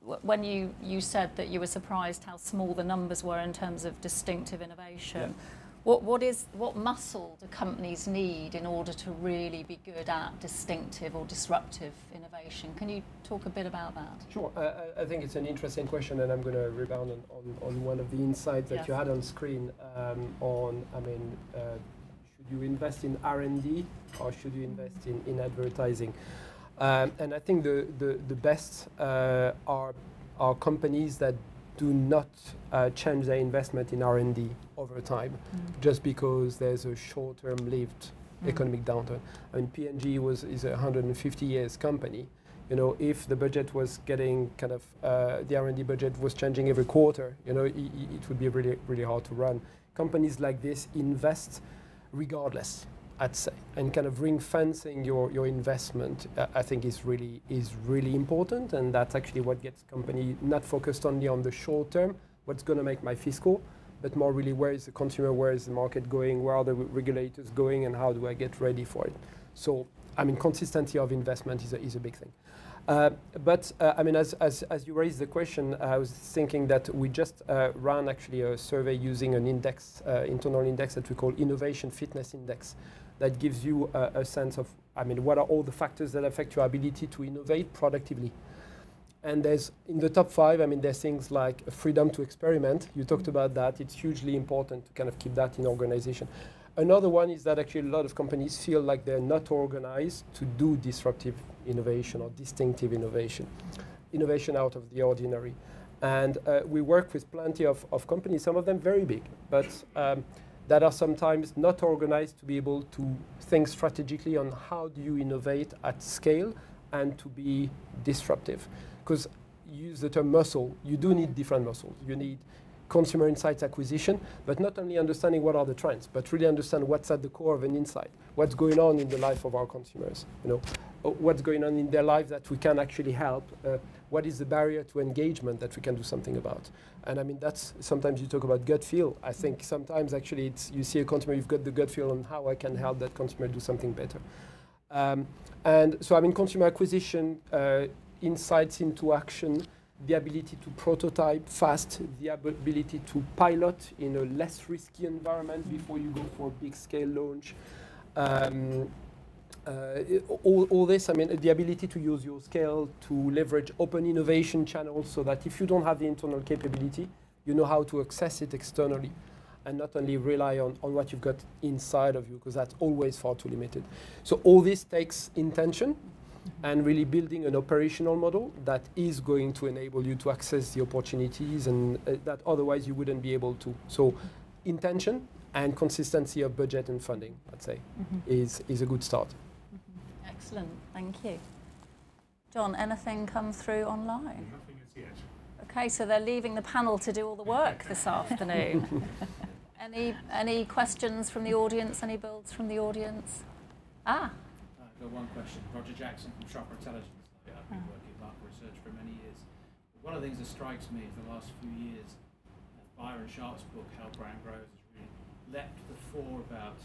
when you said that you were surprised how small the numbers were in terms of distinctive innovation. Yeah. What muscle do companies need in order to really be good at distinctive or disruptive innovation? Can you talk a bit about that? Sure. I think it's an interesting question, and I'm going to rebound on one of the insights that you had on screen should you invest in R&D or should you invest in advertising? And I think the best are companies that do not change their investment in R&D over time, just because there's a short-term lived economic downturn. I mean, P&G is a 150 years company. You know, if the budget was getting kind of the R&D budget was changing every quarter, you know, it would be really, really hard to run. Companies like this invest regardless, I'd say, and kind of ring-fencing your investment, I think is really important, and that's actually what gets company not focused only on the short term, what's going to make my fiscal, but more really where is the consumer, where is the market going, where are the regulators going, and how do I get ready for it? So, I mean, consistency of investment is a big thing. I mean, as you raised the question, I was thinking that we just ran actually a survey using an index, internal index that we call Innovation Fitness Index, that gives you a sense of, I mean, what are all the factors that affect your ability to innovate productively. And there's, in the top 5, I mean, there's things like freedom to experiment. You talked about that. It's hugely important to kind of keep that in organization. Another one is that actually a lot of companies feel like they're not organized to do disruptive innovation or distinctive innovation out of the ordinary. And we work with plenty of companies, some of them very big, but that are sometimes not organized to be able to think strategically on how do you innovate at scale and to be disruptive. Because you use the term muscle, you do need different muscles. You need consumer insights acquisition, but not only understanding what are the trends, but really understand what's at the core of an insight, what's going on in the life of our consumers, you know, what's going on in their life that we can actually help, what is the barrier to engagement that we can do something about. And I mean, that's, sometimes you talk about gut feel. I think sometimes actually it's, you see a consumer, you've got the gut feel on how I can help that consumer do something better. And so I mean, consumer acquisition, insights into action, the ability to prototype fast, the ability to pilot in a less risky environment before you go for a big scale launch. All this, I mean, the ability to use your scale to leverage open innovation channels so that if you don't have the internal capability, you know how to access it externally and not only rely on what you've got inside of you, because that's always far too limited. So all this takes intention and really building an operational model that is going to enable you to access the opportunities and that otherwise you wouldn't be able to. So intention and consistency of budget and funding, I'd say, is a good start. Excellent, thank you. John, anything come through online? Nothing as yet. Okay, so they're leaving the panel to do all the work this afternoon. Any questions from the audience? Any builds from the audience? I've got one question. Roger Jackson from Sharper Intelligence. I've been working in market research for many years. One of the things that strikes me is the last few years, Byron Sharp's book, How Brand Grows, has really leapt to the fore about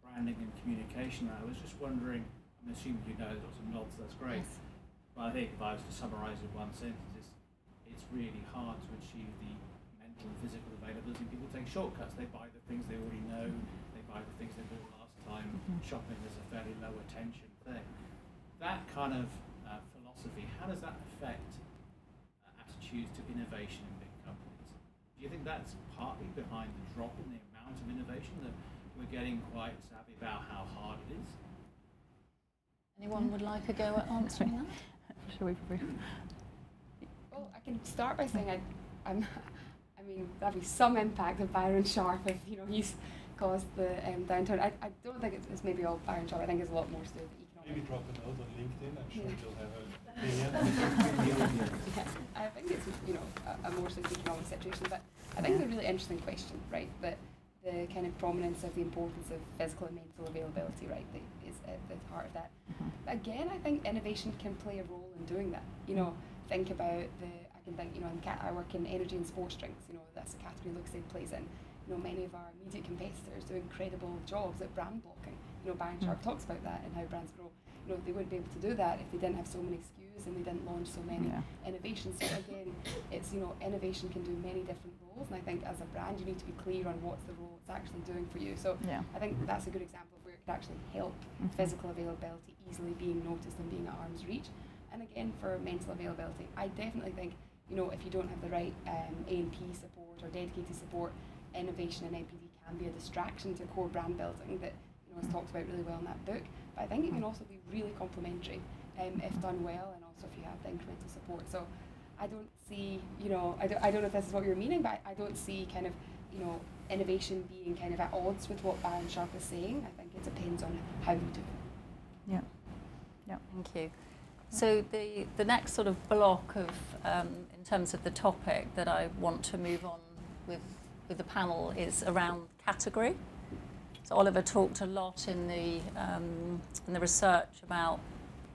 branding and communication. I was just wondering, I'm assuming you know, lots of nods, that's great. Yes. But I think if I was to summarise in one sentence, it's really hard to achieve the mental and physical availability. People take shortcuts. They buy the things they already know. They buy the things they bought last time. Shopping is a fairly low attention thing. That kind of philosophy, how does that affect attitudes to innovation in big companies? Do you think that's partly behind the drop in the amount of innovation, that we're getting quite savvy about how hard it is? Anyone would like a go at answering that? Shall we? Well, I can start by saying I mean, that'd be some impact of Byron Sharp if he's caused the downturn. I don't think it's maybe all Byron Sharp. I think it's a lot more to do with the economic. Maybe drop a note on LinkedIn. I'm sure you'll have an opinion. Yeah, I think it's a more sort of economic situation. But I think it's a really interesting question, right? That the kind of prominence of the importance of physical and mental availability, right, that is at the heart of that. But again, I think innovation can play a role in doing that. Think about I work in energy and sports drinks. That's a category Lucozade plays in. Many of our immediate competitors do incredible jobs at brand blocking. Byron Sharp talks about that and how brands grow. They wouldn't be able to do that if they didn't have so many SKUs and they didn't launch so many innovations. So again, it's innovation can do many different roles, and I think as a brand you need to be clear on what's the role it's actually doing for you. So I think that's a good example of where it could actually help physical availability easily being noticed and being at arm's reach. And again, for mental availability, I definitely think if you don't have the right A&P support or dedicated support, innovation and NPD can be a distraction to core brand building that is talked about really well in that book. But I think it can also be really complementary if done well, and also if you have the incremental support. So I don't see, I don't know if this is what you're meaning, but I don't see kind of, innovation being kind of at odds with what Byron Sharp is saying. I think it depends on how you do it. Yeah. Thank you. So the next sort of block of, in terms of the topic that I want to move on with the panel is around category. So Oliver talked a lot in the research about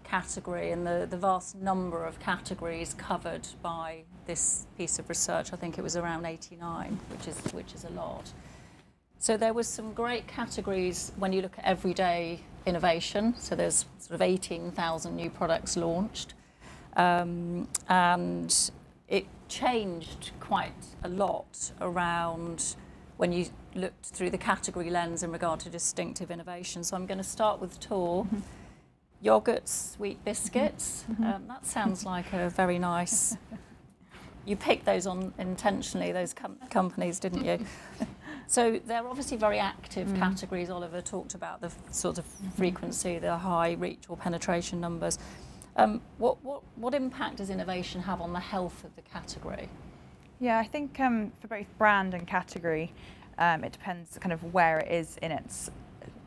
category and the vast number of categories covered by this piece of research. I think it was around 89, which is a lot. So there was some great categories when you look at everyday innovation. So there's sort of 18,000 new products launched. And it changed quite a lot around when you looked through the category lens in regard to distinctive innovation. So I'm going to start with Tor. Yogurts, sweet biscuits. That sounds like a very nice... You picked those on intentionally, those companies, didn't you? So they're obviously very active categories. Oliver talked about the sort of frequency, the high reach or penetration numbers. What impact does innovation have on the health of the category? Yeah, I think for both brand and category, it depends kind of where it is in its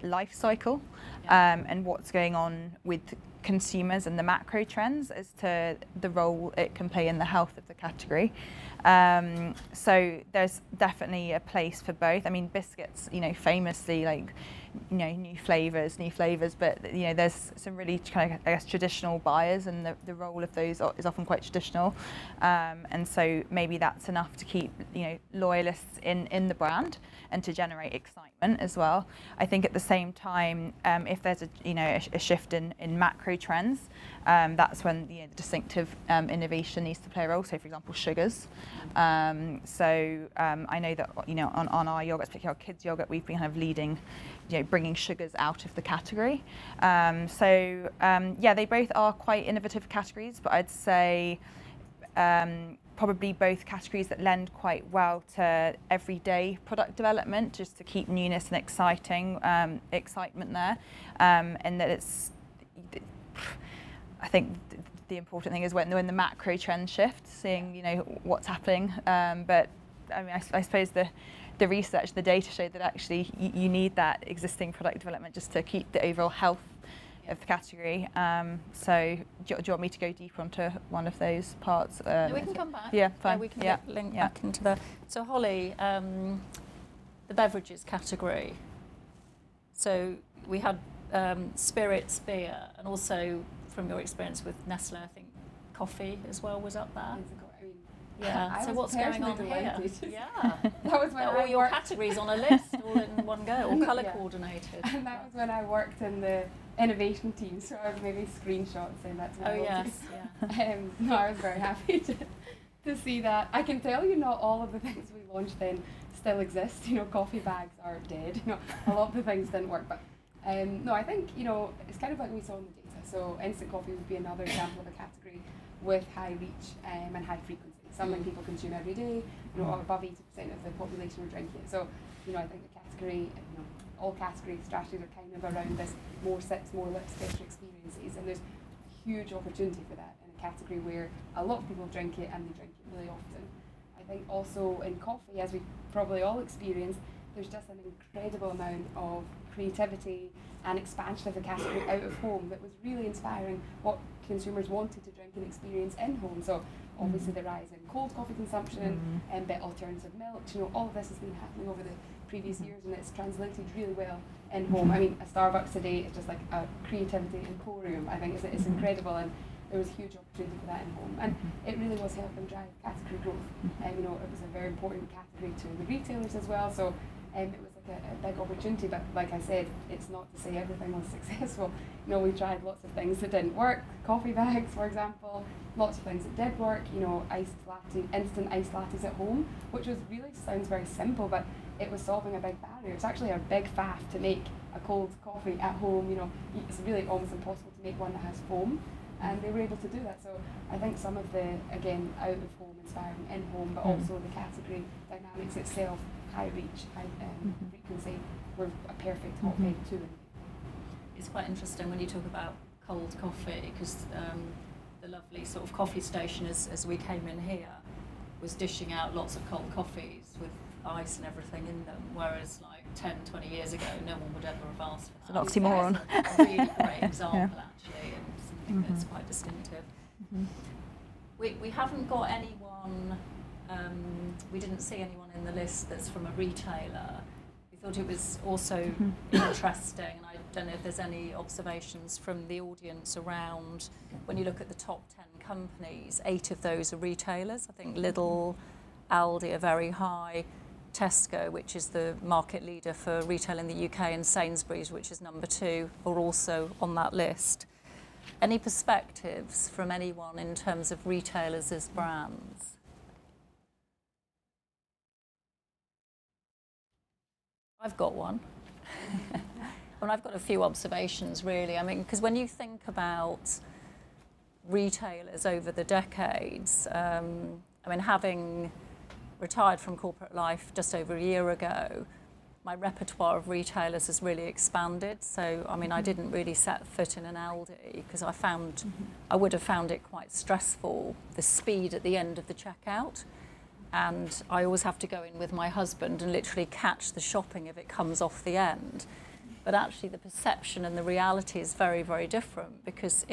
life cycle and what's going on with consumers and the macro trends as to the role it can play in the health of the category. So there's definitely a place for both. I mean, biscuits, famously, like, new flavors, but there's some really kind of, I guess, traditional buyers, and the role of those is often quite traditional, and so maybe that's enough to keep loyalists in the brand and to generate excitement as well. I think at the same time, if there's a shift in macro trends, that's when the distinctive innovation needs to play a role. So, for example, sugars. I know that on our yogurts, particularly our kids' yogurt, we've been kind of leading, bringing sugars out of the category. They both are quite innovative categories, but I'd say probably both categories that lend quite well to everyday product development, just to keep newness and excitement there, and that it's. I think the important thing is when the macro trend shifts, seeing what's happening. But I mean, I suppose the research, the data showed that actually you need that existing product development just to keep the overall health of the category. So do you want me to go deeper onto one of those parts? No, we can come back. Yeah, fine. We can link back into the. So Holly, the beverages category. So we had spirits, beer, and also from your experience with Nestle, I think coffee as well was up there. Yeah. So what's going on here? Yeah. That was when all your categories on a list, all in one go, all colour coordinated. And that was when I worked in the innovation team, so I would maybe screenshot saying that to my yes, yeah. No, I was very happy to see that. I can tell you not all of the things we launched then still exist. You know, coffee bags are dead. You know, a lot of the things didn't work. But no, I think, you know, it's kind of like we saw in the data. So instant coffee would be another example of a category with high reach and high frequency. Something people consume every day. You know, above 80% of the population are drinking it. So, you know, I think the category, you know, all category strategies are kind of around this more sips, more lips, better experiences, and there's huge opportunity for that in a category where a lot of people drink it and they drink it really often. I think also in coffee, as we probably all experience, there's just an incredible amount of creativity and expansion of the category out of home that was really inspiring what consumers wanted to drink and experience in home. So obviously the rise in cold coffee consumption and alternative milks, you know, all of this has been happening over the previous years, and it's translated really well in home. I mean, a Starbucks today is just like a creativity emporium. I think it's incredible, and there was huge opportunity for that in home, and it really was helping drive category growth. You know, it was a very important category to the retailers as well. So it was like a big opportunity. But like I said, it's not to say everything was successful. You know, we tried lots of things that didn't work. Coffee bags, for example. Lots of things that did work. You know, iced latte, instant iced lattes at home, which was really sounds very simple, but it was solving a big barrier. It's actually a big faff to make a cold coffee at home. You know, it's really almost impossible to make one that has foam, and they were able to do that. So I think some of the, again, out of home inspiring in home, but also the category dynamics itself, high reach, high frequency, were a perfect hotbed to it. It's quite interesting when you talk about cold coffee, because the lovely sort of coffee station as we came in here was dishing out lots of cold coffees with ice and everything in them, whereas like 10, 20 years ago no one would ever have asked for that. It's an oxymoron. It's a really great example actually, and something that's quite distinctive. We haven't got anyone, we didn't see anyone in the list that's from a retailer. We thought it was also interesting, and I don't know if there's any observations from the audience around, when you look at the top 10 companies, 8 of those are retailers. I think Lidl, Aldi are very high, Tesco, which is the market leader for retail in the UK, and Sainsbury's, which is number 2, are also on that list. Any perspectives from anyone in terms of retailers as brands? I've got one. And I've got a few observations really. I mean, because when you think about retailers over the decades, I mean, having retired from corporate life just over a year ago, my repertoire of retailers has really expanded. So, I mean, I didn't really set foot in an Aldi because I would have found it quite stressful, the speed at the end of the checkout. And I always have to go in with my husband and literally catch the shopping if it comes off the end. But actually the perception and the reality is very, very different, because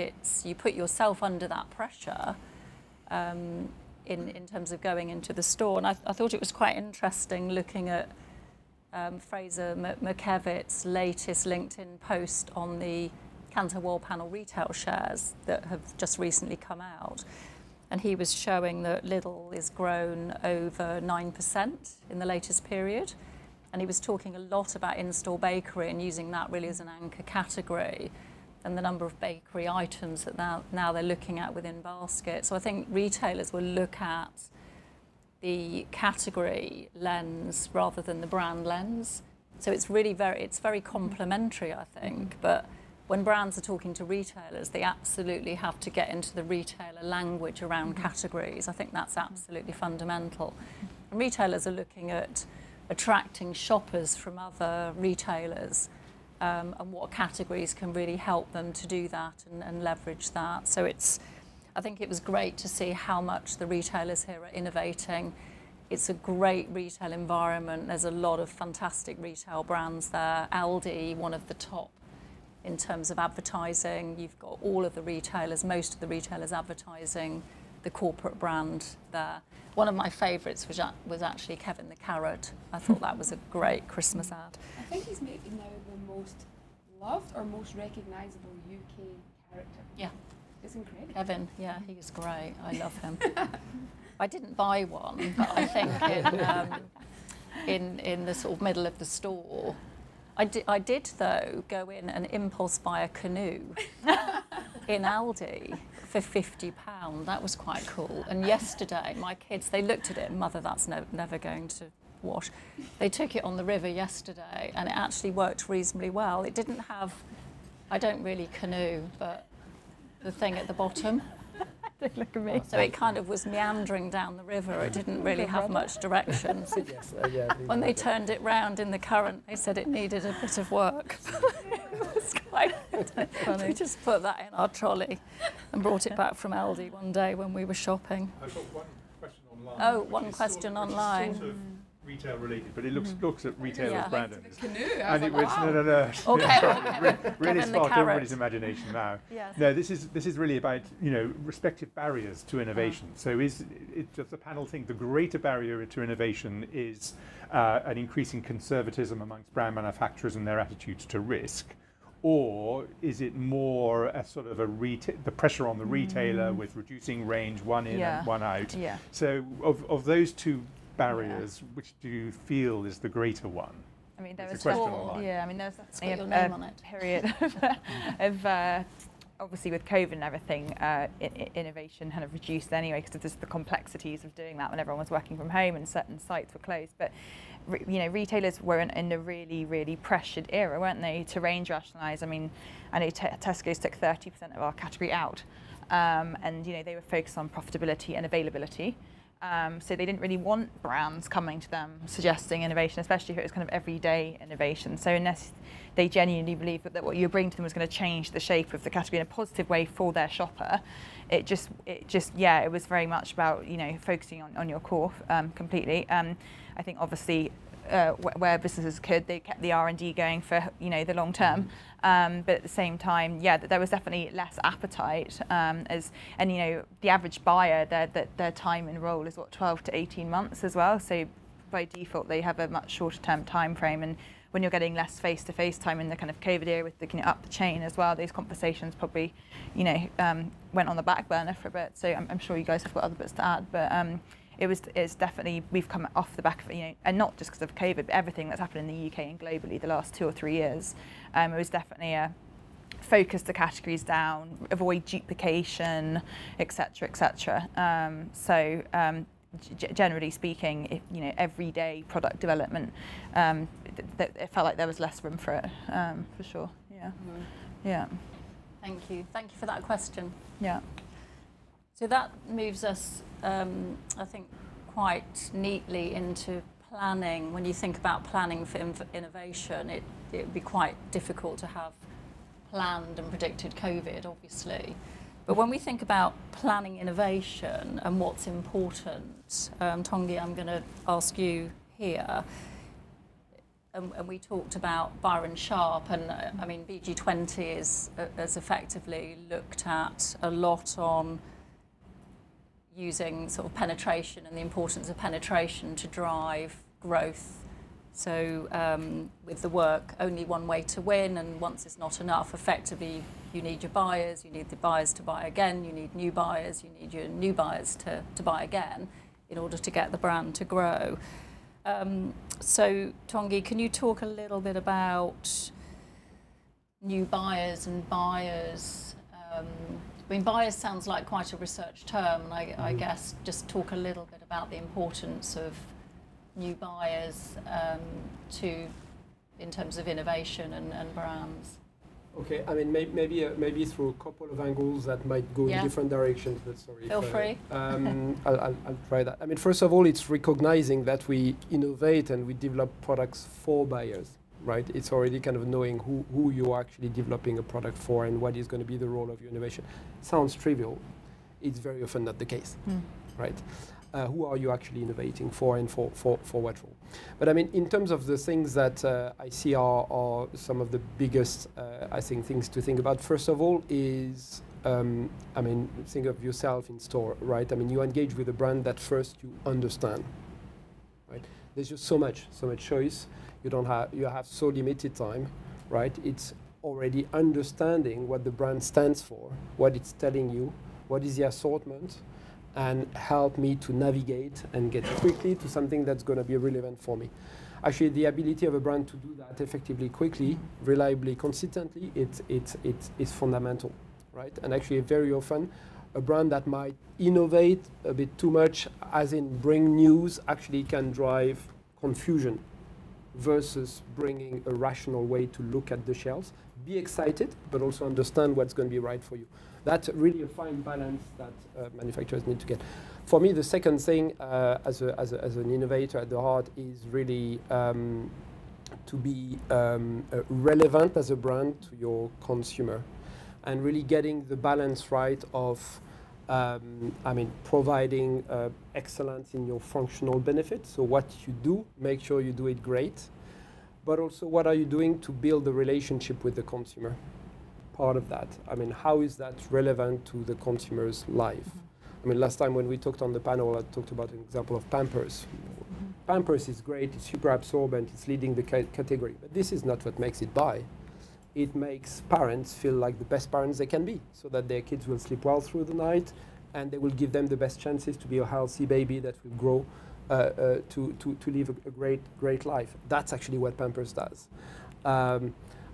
you put yourself under that pressure in terms of going into the store. And I thought it was quite interesting looking at Fraser McKevitt's latest LinkedIn post on the Kantar Wall Panel retail shares that have just recently come out. And he was showing that Lidl is grown over 9% in the latest period. And he was talking a lot about in-store bakery and using that really as an anchor category, and the number of bakery items that now they're looking at within basket. So I think retailers will look at the category lens rather than the brand lens. So it's really very complementary, I think. But when brands are talking to retailers, they absolutely have to get into the retailer language around categories. I think that's absolutely fundamental. And retailers are looking at attracting shoppers from other retailers, and what categories can really help them to do that and leverage that. So I think it was great to see how much the retailers here are innovating. It's a great retail environment. There's a lot of fantastic retail brands there. Aldi, one of the top in terms of advertising. You've got all of the retailers, most of the retailers advertising the corporate brand there. One of my favourites was actually Kevin the Carrot. I thought that was a great Christmas ad. I think he's maybe now the most loved or most recognisable UK character. Yeah. It's incredible. Kevin, yeah, he's great. I love him. I didn't buy one, but I think in the sort of middle of the store, I did though go in and impulse buy a canoe in Aldi for £50. That was quite cool. And yesterday, my kids, they looked at it, Mother, that's never going to wash. They took it on the river yesterday, and it actually worked reasonably well. It didn't have, I don't really canoe, but the thing at the bottom. Don't look at me. So it kind of was meandering down the river. It didn't really have much direction. So Yes, when they turned it round in the current, they said it needed a bit of work. It was quite funny. We just put that in our trolley and brought it back from Aldi one day when we were shopping. I've got one question online. Oh, one question online. Sort of retail related, but it looks at retailers' Yeah. brand owners. Canoe. And it was no. Okay. Really Kevin the sparked Carrot. everybody's imagination now. Yes. No, this is really about respective barriers to innovation. So does the panel think the greater barrier to innovation is an increasing conservatism amongst brand manufacturers and their attitudes to risk, or is it more a sort of the pressure on the retailer with reducing range, one in and one out? Yeah. So of those two barriers, which do you feel is the greater one? I mean, there It's was a question online. yeah. I mean, there was got your definitely name on it. period of obviously with COVID and everything, innovation kind of reduced anyway because of just the complexities of doing that when everyone was working from home and certain sites were closed. But retailers were in a really, really pressured era, weren't they, to range rationalise? I mean, I know Tesco's took 30% of our category out, and they were focused on profitability and availability. So they didn't really want brands coming to them suggesting innovation, especially if it was kind of everyday innovation. So unless they genuinely believed that what you bring to them was going to change the shape of the category in a positive way for their shopper, it was very much about focusing on your core completely. I think obviously where businesses could, they kept the R&D going for the long term. But at the same time, there was definitely less appetite. The average buyer, their time in role is 12 to 18 months as well. So by default, they have a much shorter term time frame. And when you're getting less face-to-face time in the kind of COVID era with the up the chain as well, those conversations probably went on the back burner for a bit. So I'm sure you guys have got other bits to add, but. It's definitely, we've come off the back of it, and not just because of COVID, but everything that's happened in the UK and globally the last 2 or 3 years. It was definitely a focus the categories down, avoid duplication, etc., etc. Generally speaking, everyday product development, it felt like there was less room for it, for sure. Yeah. Mm-hmm. Yeah. Thank you for that question. Yeah. So that moves us, I think, quite neatly into planning. When you think about planning for innovation, it would be quite difficult to have planned and predicted COVID, obviously. But when we think about planning innovation and what's important, Tanguy, I'm going to ask you here. And we talked about Byron Sharp, and I mean, BG20 has effectively looked at a lot on using sort of penetration and the importance of penetration to drive growth. So with the work, only one way to win, and once it's not enough, effectively you need your buyers, you need the buyers to buy again, you need new buyers, you need your new buyers to buy again in order to get the brand to grow. So Tanguy, can you talk a little bit about new buyers and buyers? I mean, buyers sounds like quite a research term, and I guess just talk a little bit about the importance of new buyers in terms of innovation and brands. Okay, I mean, maybe through a couple of angles that might go in different directions, but sorry. Feel free. I'll try that. I mean, first of all, it's recognizing that we innovate and we develop products for buyers, right? It's already kind of knowing who you're actually developing a product for and what is going to be the role of your innovation. Sounds trivial. It's very often not the case, right? who are you actually innovating for and for what for. But I mean, in terms of the things that I see are some of the biggest, I think, things to think about, first of all is, I mean, think of yourself in store, right? I mean, you engage with a brand that first you understand, right? There's just so much choice. You have so limited time, right? It's already understanding what the brand stands for, what it's telling you, what is the assortment, and help me to navigate and get quickly to something that's going to be relevant for me. Actually, the ability of a brand to do that effectively, quickly, reliably, consistently, it's fundamental, right? And actually, very often, a brand that might innovate a bit too much, as in bring news, actually can drive confusion versus bringing a rational way to look at the shelves. Be excited, but also understand what's going to be right for you. That's really a fine balance that manufacturers need to get. For me, the second thing as an innovator at the heart is really to be relevant as a brand to your consumer, and really getting the balance right of, I mean, providing excellence in your functional benefits. So what you do, make sure you do it great, but also what are you doing to build a relationship with the consumer? Part of that. I mean, how is that relevant to the consumer's life? I mean, last time when we talked on the panel, I talked about an example of Pampers. Pampers is great, it's super absorbent, it's leading the category, but this is not what makes it buy. It makes parents feel like the best parents they can be, so that their kids will sleep well through the night, and they will give them the best chances to be a healthy baby that will grow to live a great life. That's actually what Pampers does.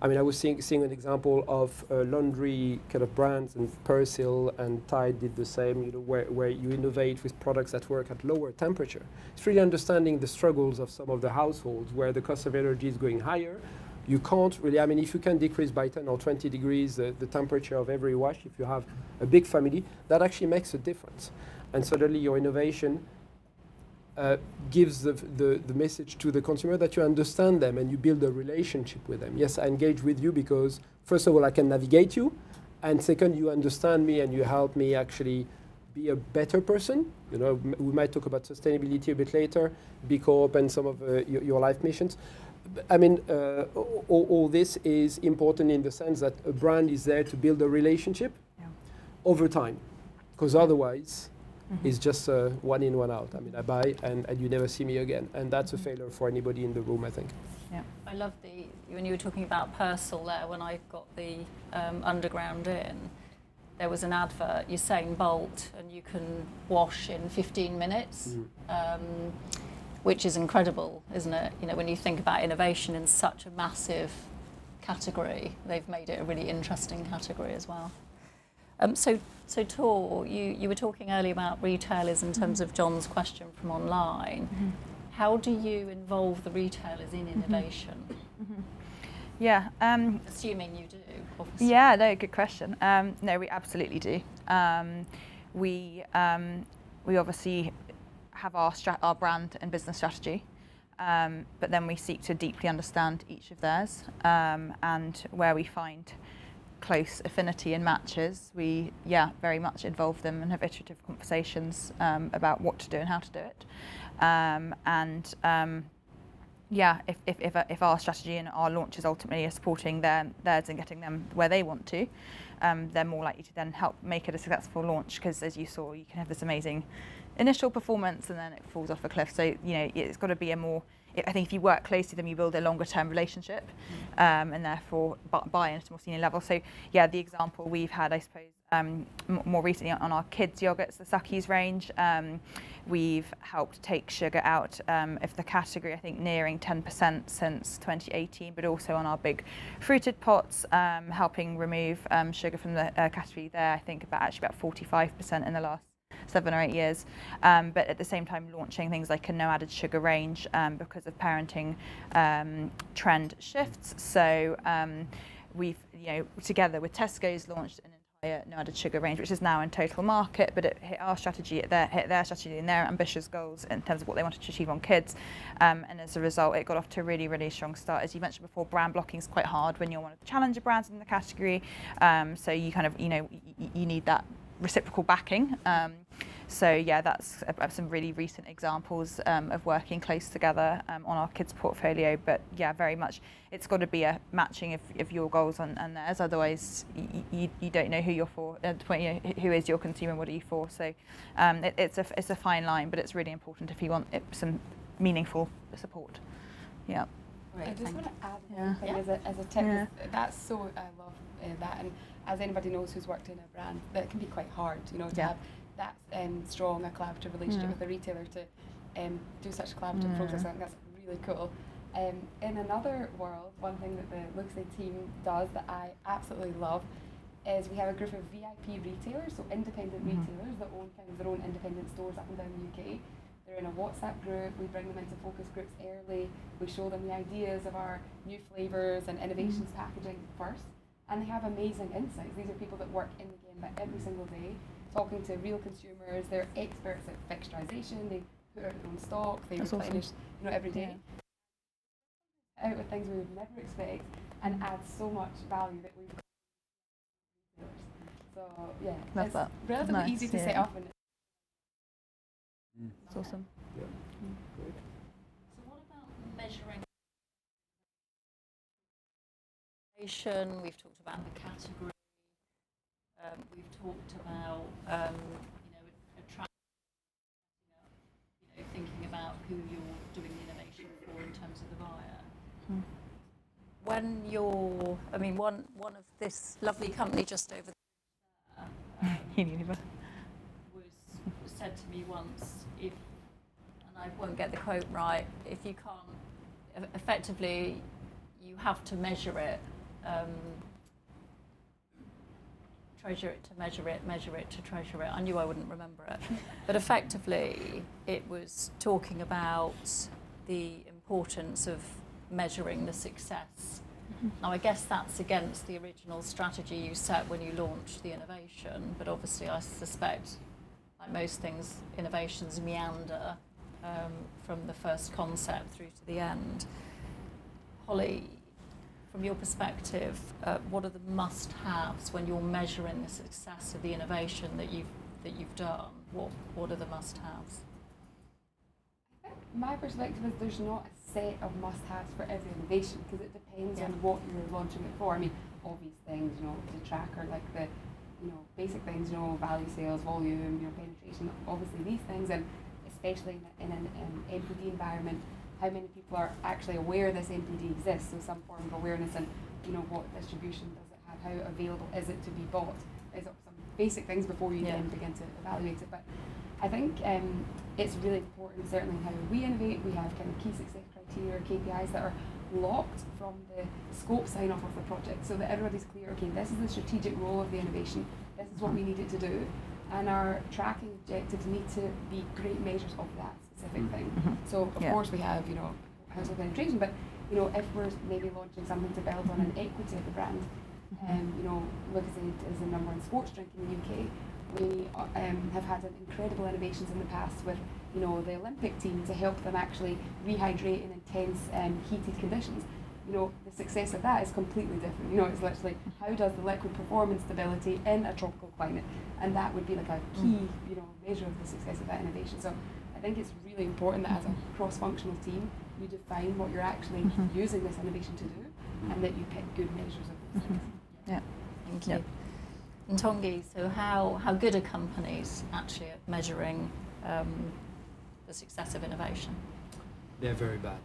I mean, I was seeing an example of laundry kind of brands, and Persil and Tide did the same, you know, where you innovate with products that work at lower temperature. It's really understanding the struggles of some of the households where the cost of energy is going higher. You can't really, I mean, if you can decrease by 10 or 20 degrees the temperature of every wash, if you have a big family, that actually makes a difference. And suddenly your innovation gives the message to the consumer that you understand them and you build a relationship with them. Yes, I engage with you because, first of all, I can navigate you, and second, you understand me and you help me actually be a better person. You know, we might talk about sustainability a bit later, B Corp and some of your life missions. I mean, all this is important in the sense that a brand is there to build a relationship over time, because otherwise, it's just one in, one out. I mean, I buy and you never see me again. And that's a failure for anybody in the room, I think. Yeah, I love when you were talking about Persil there, when I got the underground in, there was an advert, Usain Bolt, and you can wash in 15 minutes, which is incredible, isn't it? You know, when you think about innovation in such a massive category, they've made it a really interesting category as well. So Tor, you were talking earlier about retailers in terms of John's question from online. How do you involve the retailers in innovation? Yeah. Assuming you do, obviously. Yeah, no, good question. No, we absolutely do. We obviously have our brand and business strategy, but then we seek to deeply understand each of theirs, and where we find close affinity and matches, we very much involve them and have iterative conversations about what to do and how to do it. If our strategy and our launches ultimately are supporting theirs and getting them where they want to, they're more likely to then help make it a successful launch, because as you saw, you can have this amazing initial performance and then it falls off a cliff. So, you know, it's got to be a more, I think if you work closely with them, you build a longer term relationship, and therefore buy in at a more senior level. So yeah, the example we've had, I suppose, more recently on our kids yogurts, the Suckies range, we've helped take sugar out of the category, I think nearing 10% since 2018, but also on our big fruited pots, helping remove sugar from the category there, I think about 45% in the last 7 or 8 years, but at the same time launching things like a no added sugar range because of parenting trend shifts. So we've, together with Tesco's, launched an entire no added sugar range, which is now in total market, but it hit our strategy, hit their strategy and their ambitious goals in terms of what they wanted to achieve on kids, and as a result it got off to a really, really strong start. As you mentioned before, brand blocking is quite hard when you're one of the challenger brands in the category, so you kind of, you need that reciprocal backing. So yeah, that's some really recent examples of working close together on our kids portfolio. But yeah, very much it's got to be a matching of your goals and theirs. Otherwise, you don't know who you're for. Who is your consumer? What are you for? So it's a fine line, but it's really important if you want some meaningful support. Yeah. I just want to add one thing as a tip. That's so, I love that. And as anybody knows who's worked in a brand, that can be quite hard, to have that strong a collaborative relationship with a retailer to do such a collaborative process. I think that's really cool. In another world, one thing that the Lucozade team does that I absolutely love is we have a group of VIP retailers, so independent retailers that own kind of their own independent stores up and down the UK. They're in a WhatsApp group, we bring them into focus groups early, we show them the ideas of our new flavours and innovations packaging first, and they have amazing insights. These are people that work in the game every single day, talking to real consumers. They're experts at fixturization, they put out their own stock, they replenish every day. Out with things we would never expect and add so much value that we've got. So yeah, love it's that. relatively easy to set up. And it's awesome. So what about measuring innovation? We've talked about the category. We've talked about thinking about who you're doing the innovation for in terms of the buyer. When you're, one of this lovely company just over there was said to me once, and I won't get the quote right, if you can't, effectively, you have to measure it, treasure it to measure it, measure it to treasure it. I knew I wouldn't remember it. But effectively, it was talking about the importance of measuring the success. Now, I guess that's against the original strategy you set when you launched the innovation, but obviously I suspect, like most things, innovations meander from the first concept through to the end. Holly, from your perspective, what are the must-haves when you're measuring the success of the innovation that you've done? What are the must-haves? I think my perspective is there's not a set of must-haves for every innovation because it depends on what you're launching it for. Obvious things, to track are like the, basic things, value sales, volume, penetration. Obviously these things, and especially in an NPD environment, how many people are actually aware this NPD exists, so some form of awareness, and what distribution does it have, how available is it to be bought, is it some basic things before you then begin to evaluate it. But I think it's really important, certainly how we innovate. We have kind of key success criteria, KPIs that are locked from the scope sign off of the project so that everybody's clear, okay, this is the strategic role of the innovation, this is what we need it to do, and our tracking objectives need to be great measures of that specific thing. So of course we have, household penetration, but if we're maybe launching something to build on an equity of the brand, Lucozade is the #1 sports drink in the UK. We have had incredible innovations in the past with, the Olympic team to help them actually rehydrate in intense heated conditions. The success of that is completely different. It's literally how does the liquid perform in stability in a tropical climate, and that would be like a key, measure of the success of that innovation. So I think it's really important that as a cross-functional team, you define what you're actually using this innovation to do, and that you pick good measures of those things. Yeah, thank you. And Tongi, so how good are companies actually at measuring the success of innovation? They're very bad.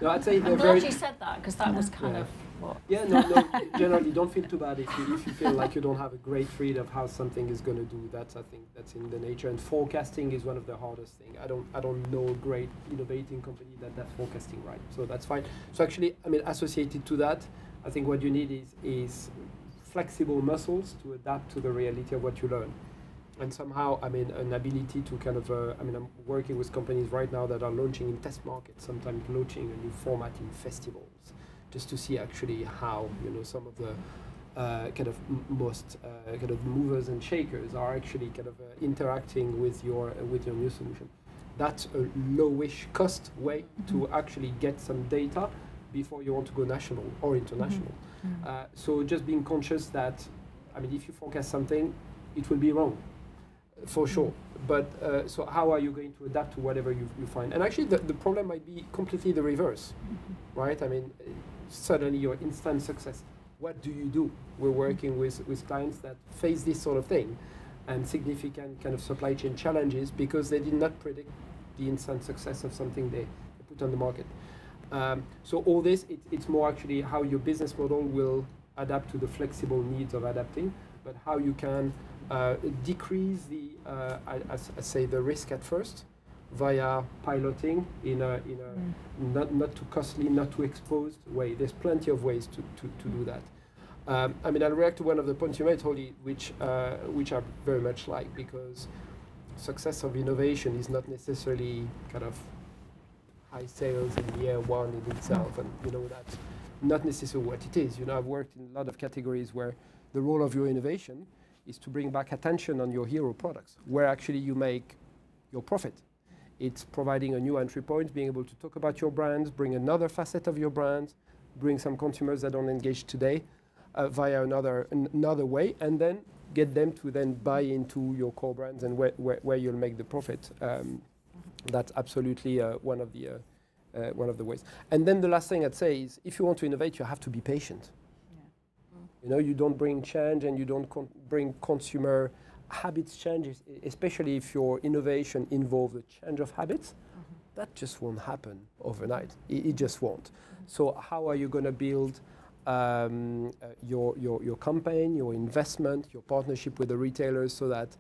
No, I'd say I'm glad you said that, because that was kind of what... Yeah, no, generally don't feel too bad if you feel like you don't have a great read of how something is going to do. I think that's in the nature, and forecasting is one of the hardest things. I don't know a great innovating company that's forecasting right, so that's fine. So actually, associated to that, I think what you need is flexible muscles to adapt to the reality of what you learn. And somehow, an ability to kind of, I'm working with companies right now that are launching in test markets, sometimes launching a new format in festivals, just to see actually how, some of the most kind of movers and shakers are actually kind of interacting with your new solution. That's a lowish cost way to actually get some data before you want to go national or international. So just being conscious that, if you forecast something, it will be wrong. For sure. But so how are you going to adapt to whatever you find? And actually, the problem might be completely the reverse, right? I mean, suddenly you're instant success. What do you do? We're working with clients that face this sort of thing and significant kind of supply chain challenges because they did not predict the instant success of something they put on the market. So all this, it's more actually how your business model will adapt to the flexible needs of adapting, but how you can decrease the, I say, the risk at first via piloting in a not too costly, not too exposed way. There's plenty of ways to do that. I mean, I'll react to one of the points you made, Holly, which I very much like, because success of innovation is not necessarily kind of high sales in year one in itself, and that's not necessarily what it is. I've worked in a lot of categories where the role of your innovation is to bring back attention on your hero products, where actually you make your profit. It's providing a new entry point, being able to talk about your brands, bring another facet of your brand, bring some consumers that don't engage today via another way, and then get them to then buy into your core brands and where you'll make the profit. That's absolutely one of the ways. And then the last thing I'd say is, if you want to innovate, you have to be patient. You don't bring change, and you don't bring consumer habits changes, especially if your innovation involves a change of habits. That just won't happen overnight. It just won't. So how are you going to build your campaign, your investment, your partnership with the retailers, so that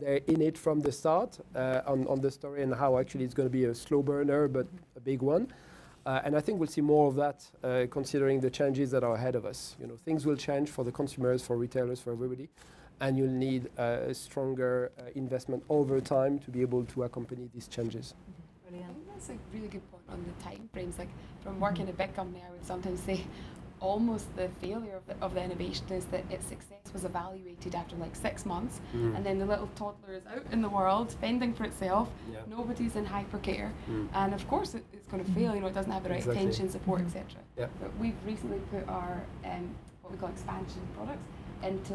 they're in it from the start on the story, and how actually it's going to be a slow burner but a big one. And I think we'll see more of that, considering the changes that are ahead of us. Things will change for the consumers, for retailers, for everybody, and you'll need a stronger investment over time to be able to accompany these changes. Brilliant. I think that's a really good point on the time frames. Like, from working in a big company, I would sometimes say almost the failure of the innovation is that its success was evaluated after like 6 months, and then the little toddler is out in the world fending for itself. Nobody's in hypercare, and of course it's going to fail. It doesn't have the right attention, support, etc. But we've recently put our what we call expansion products into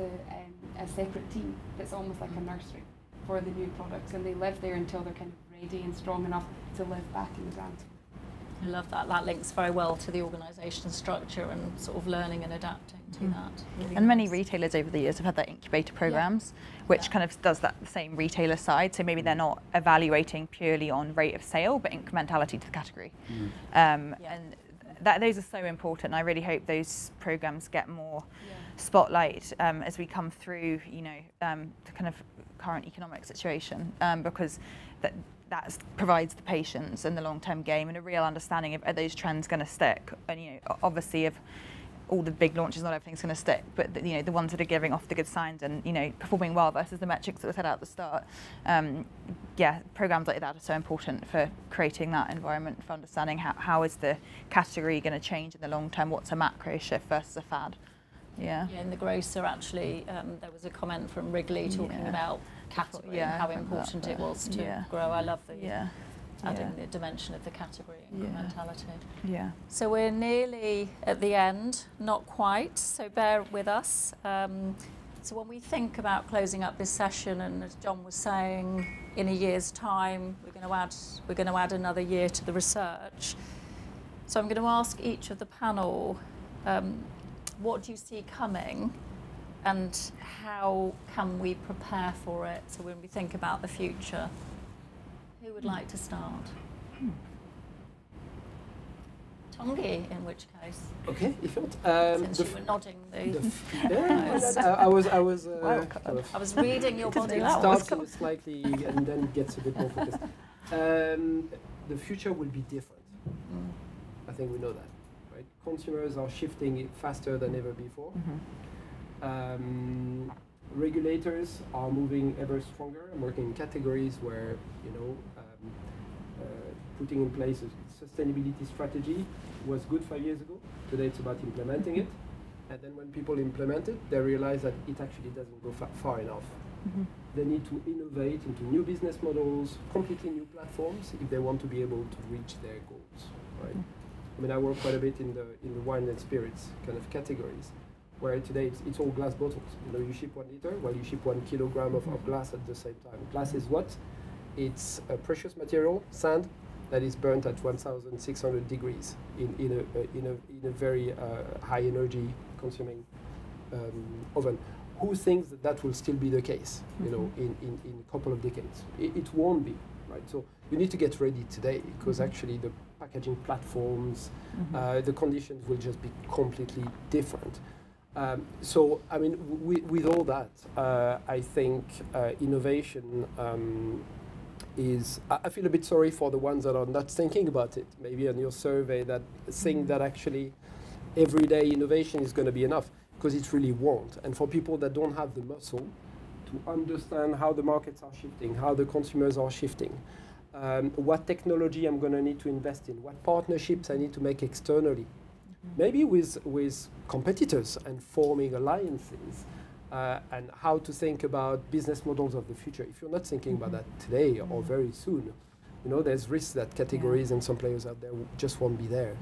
a separate team that's almost like a nursery for the new products, and they live there until they're kind of ready and strong enough to live back in the brand. I love that. That links very well to the organisation structure and sort of learning and adapting to that. Really and many retailers over the years have had their incubator programs, which kind of does that same retailer side. So maybe they're not evaluating purely on rate of sale, but incrementality to the category. And those are so important. And I really hope those programs get more spotlight as we come through, the kind of current economic situation, because that provides the patience and the long-term game and a real understanding of, are those trends going to stick? And obviously, of all the big launches, not everything's going to stick, but the ones that are giving off the good signs and performing well versus the metrics that were set out at the start. Programs like that are so important for creating that environment, for understanding how is the category going to change in the long term. What's a macro shift versus a fad? In the grocer, actually, there was a comment from Wrigley talking about category and how important it was to grow. I love the adding the dimension of the category incrementality. So we're nearly at the end, not quite, so bear with us. So when we think about closing up this session, and as John was saying, in a year's time, we're going to add another year to the research. So I'm going to ask each of the panel, what do you see coming, and how can we prepare for it? So when we think about the future, who would like to start? Tongi, in which case. Okay, if you want. Since you were nodding I was I was reading your body language. It starts slightly and then gets a bit more focused. The future will be different. I think we know that. Consumers are shifting faster than ever before. Regulators are moving ever stronger. I'm working in categories where putting in place a sustainability strategy was good 5 years ago. Today it's about implementing it, and then when people implement it, they realize that it actually doesn't go far enough. They need to innovate into new business models, completely new platforms, if they want to be able to reach their goals. Right? I mean, I work quite a bit in the wine and spirits kind of categories, where today it's all glass bottles. You know, you ship 1 liter, while you ship 1 kilogram of glass at the same time. Glass is what? It's a precious material, sand, that is burnt at 1,600 degrees in a very high energy consuming oven. Who thinks that that will still be the case, you know, in a couple of decades? It won't be, right? So you need to get ready today, because actually the packaging platforms, the conditions will just be completely different. So, I mean, with all that, I think innovation is, I feel a bit sorry for the ones that are not thinking about it, maybe on your survey, that think that actually everyday innovation is going to be enough, because it really won't. And for people that don't have the muscle to understand how the markets are shifting, how the consumers are shifting, what technology I'm going to need to invest in, what partnerships I need to make externally, maybe with competitors and forming alliances, and how to think about business models of the future. If you're not thinking about that today or very soon, you know, there's risks that categories and some players out there just won't be there.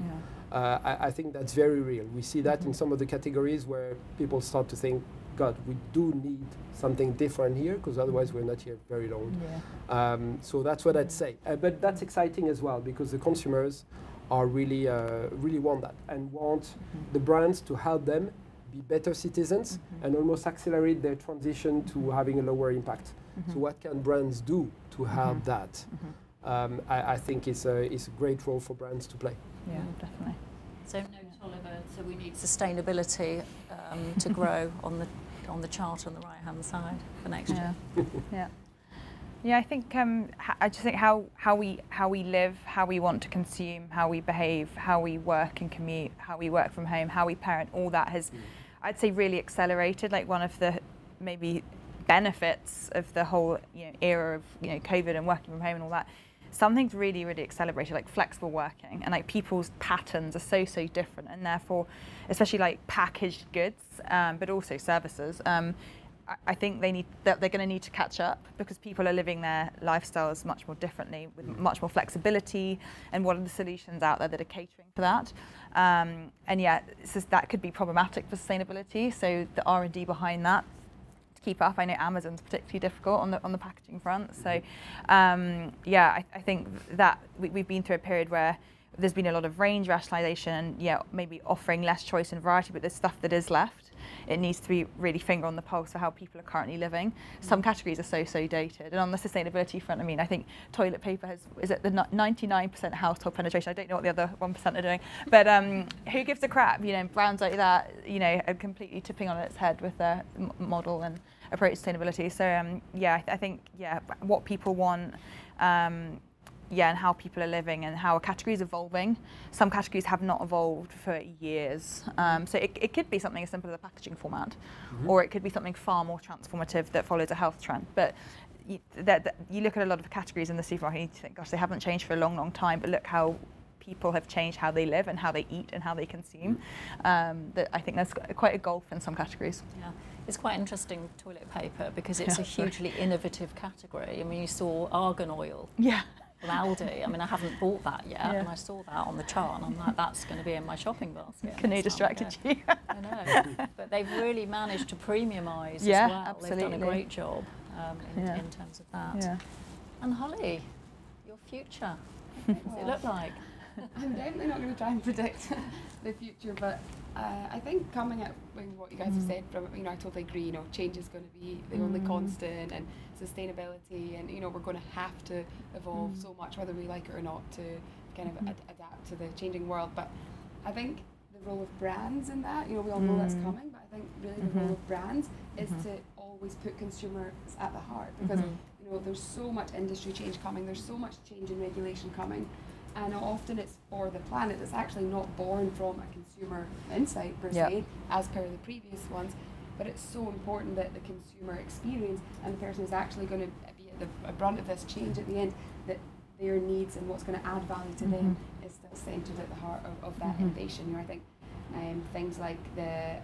I think that's very real. We see that in some of the categories where people start to think, God, we do need something different here, because otherwise we're not here very long. So that's what I'd say. But that's exciting as well, because the consumers are really want that, and want the brands to help them be better citizens and almost accelerate their transition to having a lower impact. So what can brands do to help that? I think it's a great role for brands to play. Yeah, definitely. So note, Oliver, so we need sustainability to grow on the chart on the right hand side for next year. Yeah, I think I just think how we live, how we want to consume, how we behave, how we work and commute, how we work from home, how we parent, all that has, I'd say, really accelerated. Like, one of the maybe benefits of the whole era of COVID and working from home and all that, something's really accelerated, like flexible working, and like people's patterns are so different, and therefore, especially like packaged goods, but also services. I think they're going to need to catch up, because people are living their lifestyles much more differently, with much more flexibility, and what are the solutions out there that are catering for that? And yeah, that could be problematic for sustainability. So the R&D behind that to keep up. I know Amazon's particularly difficult on the packaging front. So yeah, I think that we've been through a period where there's been a lot of range rationalization, and yeah, maybe offering less choice and variety, but there's stuff that is left. It needs to be really finger on the pulse of how people are currently living. Some categories are so dated. And on the sustainability front, I mean, I think toilet paper is at the 99% household penetration. I don't know what the other 1% are doing, but who gives a crap? Brands like that, are completely tipping on its head with their model and approach to sustainability. So yeah, I think, yeah, what people want, yeah, and how people are living, and how a category is evolving. Some categories have not evolved for years. So it could be something as simple as a packaging format, or it could be something far more transformative that follows a health trend. But you look at a lot of categories in the supermarket, and you think, gosh, they haven't changed for a long time, but look how people have changed how they live and how they eat and how they consume. That I think there's quite a gulf in some categories. Yeah. It's quite interesting, toilet paper, because it's a hugely innovative category. I mean, you saw argan oil. Yeah. From Aldi. I mean, I haven't bought that yet, and I saw that on the chart, and I'm like, that's going to be in my shopping basket. Canoe distracted you. I know, but they've really managed to premiumise as well. Absolutely. They've done a great job in terms of that. Yeah. And Holly, your future, what does it look like? I'm definitely not going to try and predict the future, but I think coming at what you guys have said, from I totally agree. Change is going to be the only constant, and sustainability, and we're going to have to evolve so much, whether we like it or not, to kind of adapt to the changing world. But I think the role of brands in that, we all know that's coming, but I think really the role of brands is to always put consumers at the heart, because there's so much industry change coming, there's so much change in regulation coming. And often it's for the planet. It's actually not born from a consumer insight per se, as per the previous ones. But it's so important that the consumer experience and the person who's actually going to be at the brunt of this change at the end, that their needs and what's going to add value to them is still centred at the heart of that innovation. I think things like the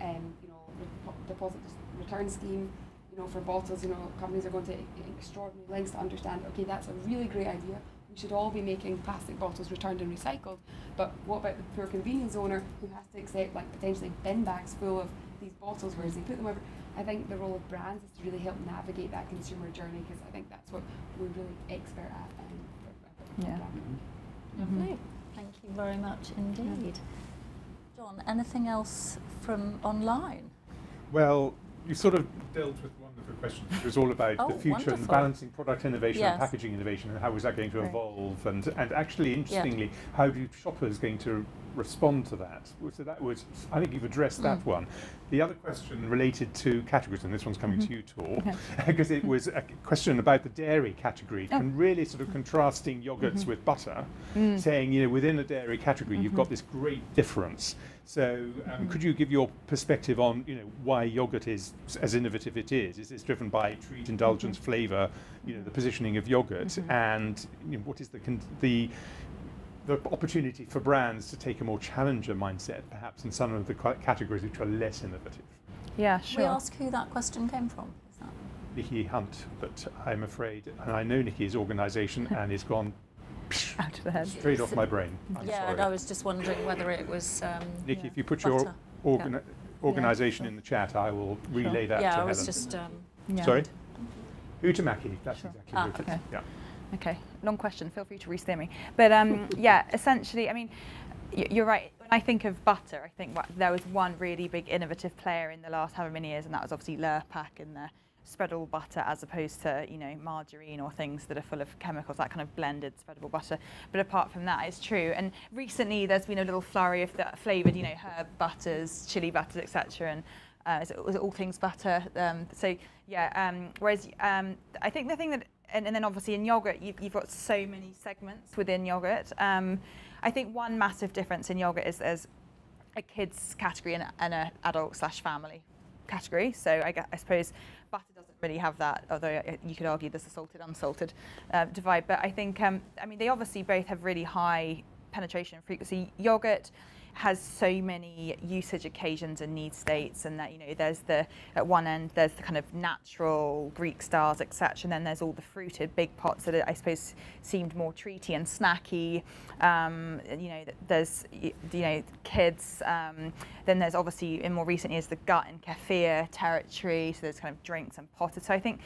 deposit return scheme, for bottles, companies are going to extraordinary lengths to understand, okay, that's a really great idea. we should all be making plastic bottles returned and recycled. But what about the poor convenience owner who has to accept like potentially bin bags full of these bottles, whereas they put them over? I think the role of brands is to really help navigate that consumer journey, because I think that's what we're really expert at. Yeah. Lovely. Thank you very much indeed. John, anything else from online? Well, you sort of dealt with one of the questions, which was all about Oh, the future and wonderful. balancing product innovation and Yes. packaging innovation, and how is that going to Right. evolve, and actually, interestingly, how do shoppers going to respond to that? So that was, I think you've addressed that one. The other question related to categories, and this one's coming to you, Tor, because it was a question about the dairy category, and really sort of contrasting yogurts with butter, saying, you know, within a dairy category, you've got this great difference. So could you give your perspective on, you know, why yogurt is as innovative it is? Is this driven by treat, indulgence, flavour, you know, the positioning of yogurt, and you know, what is the opportunity for brands to take a more challenger mindset, perhaps, in some of the categories which are less innovative? Yeah, Should sure. we ask who that question came from? Is that Nikki Hunt, but I'm afraid, and I know Nikki's organisation, and it's gone Out of the head. straight off my brain. I'm yeah, sorry. and I was just wondering whether it was. Nikki, if you put butter. your Yeah. organisation in the chat, I will relay that to Yeah, I Helen. was just. Yeah. Sorry? Utamaki, that's Sure. exactly what it is. Okay. Yeah. Okay, long question. Feel free to re-steer me. But yeah, essentially, I mean, you're right. When I think of butter, I think there was one really big innovative player in the last however many years, and that was obviously Lurpak and the spreadable butter, as opposed to, you know, margarine or things that are full of chemicals, that kind of blended spreadable butter. But apart from that, it's true. And recently, there's been a little flurry of the flavoured, you know, herb butters, chili butters, etc. And was it all things butter? So yeah. Whereas I think the thing that and then obviously in yogurt, you've got so many segments within yogurt. I think one massive difference in yogurt is there's a kids category and an adult/family category. So I suppose butter doesn't really have that, although you could argue there's a salted, unsalted divide. But I think, I mean, they obviously both have really high penetration and frequency. Yogurt has so many usage occasions and need states, and that, you know, there's at one end there's the kind of natural Greek styles, etc., and then there's all the fruited big pots that I suppose seemed more treaty and snacky. You know, there's, you know, kids. Then there's obviously in more recent years the gut and kefir territory. So there's kind of drinks and potted. So I think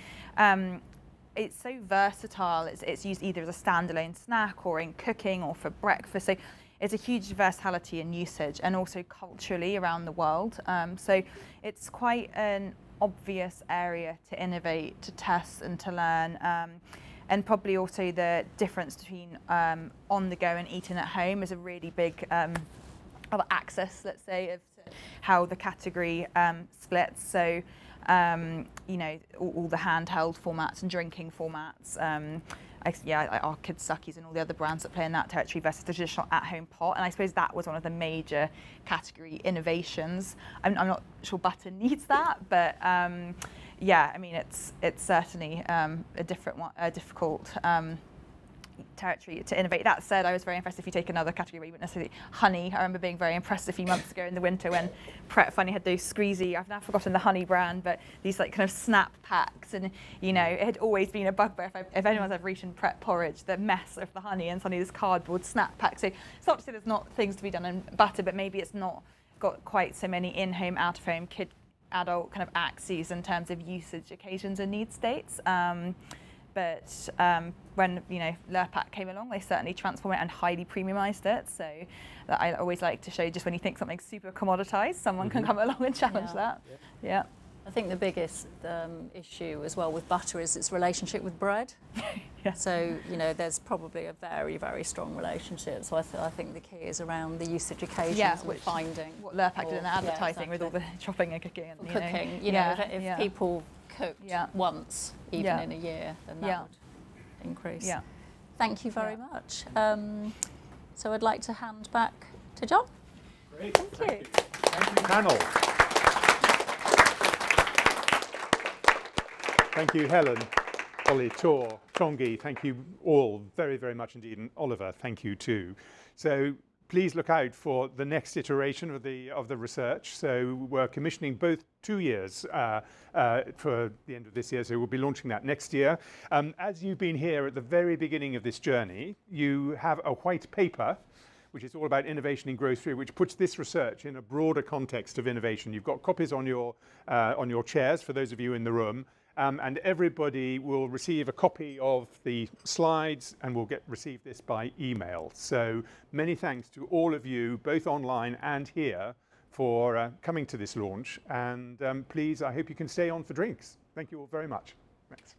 it's so versatile. It's used either as a standalone snack or in cooking or for breakfast. So it's a huge versatility in usage, and also culturally around the world. So it's quite an obvious area to innovate, to test and to learn. And probably also the difference between on the go and eating at home is a really big other axis, let's say, of how the category splits. So you know, all the handheld formats and drinking formats. Our Kids Suckies and all the other brands that play in that territory versus the traditional at-home pot. And I suppose that was one of the major category innovations. I'm not sure butter needs that, but yeah, I mean, it's certainly a difficult territory to innovate. That said, I was very impressed. If you take another category where you wouldn't necessarily, honey, I remember being very impressed a few months ago in the winter when Pret finally had those squeezy, I've now forgotten the honey brand, but these like kind of snap packs, and you know, it had always been a bugbear if anyone's ever eaten Pret porridge, the mess of the honey and suddenly this cardboard snap pack. So it's not to say there's not things to be done in butter, but maybe it's not got quite so many in-home, out-of-home, kid, adult kind of axes in terms of usage occasions and need states. But when, you know, Lurpak came along, they certainly transformed it and highly premiumized it. So I always like to show, just when you think something's super commoditized, someone can come along and challenge that. Yeah. I think the biggest issue as well with butter is its relationship with bread. Yeah. So, you know, there's probably a very, very strong relationship. So I think the key is around the usage occasions and finding. What Lurpak did in the advertising with all the chopping and cooking. And, cooking, you know, if people cooked once, even in a year, then that would increase. Yeah. Thank you very much. So I'd like to hand back to John. Great. Thank you. Thank you, panel. Thank you, Helen, Holly, Tor, Chongi. Thank you all very, very much indeed. And Oliver, thank you too. So please look out for the next iteration of the research. So we're commissioning both 2 years for the end of this year, so we'll be launching that next year. As you've been here at the very beginning of this journey, you have a white paper which is all about innovation in grocery, which puts this research in a broader context of innovation. You've got copies on your chairs for those of you in the room. And everybody will receive a copy of the slides and will receive this by email. So many thanks to all of you, both online and here, for coming to this launch. And please, I hope you can stay on for drinks. Thank you all very much. Thanks.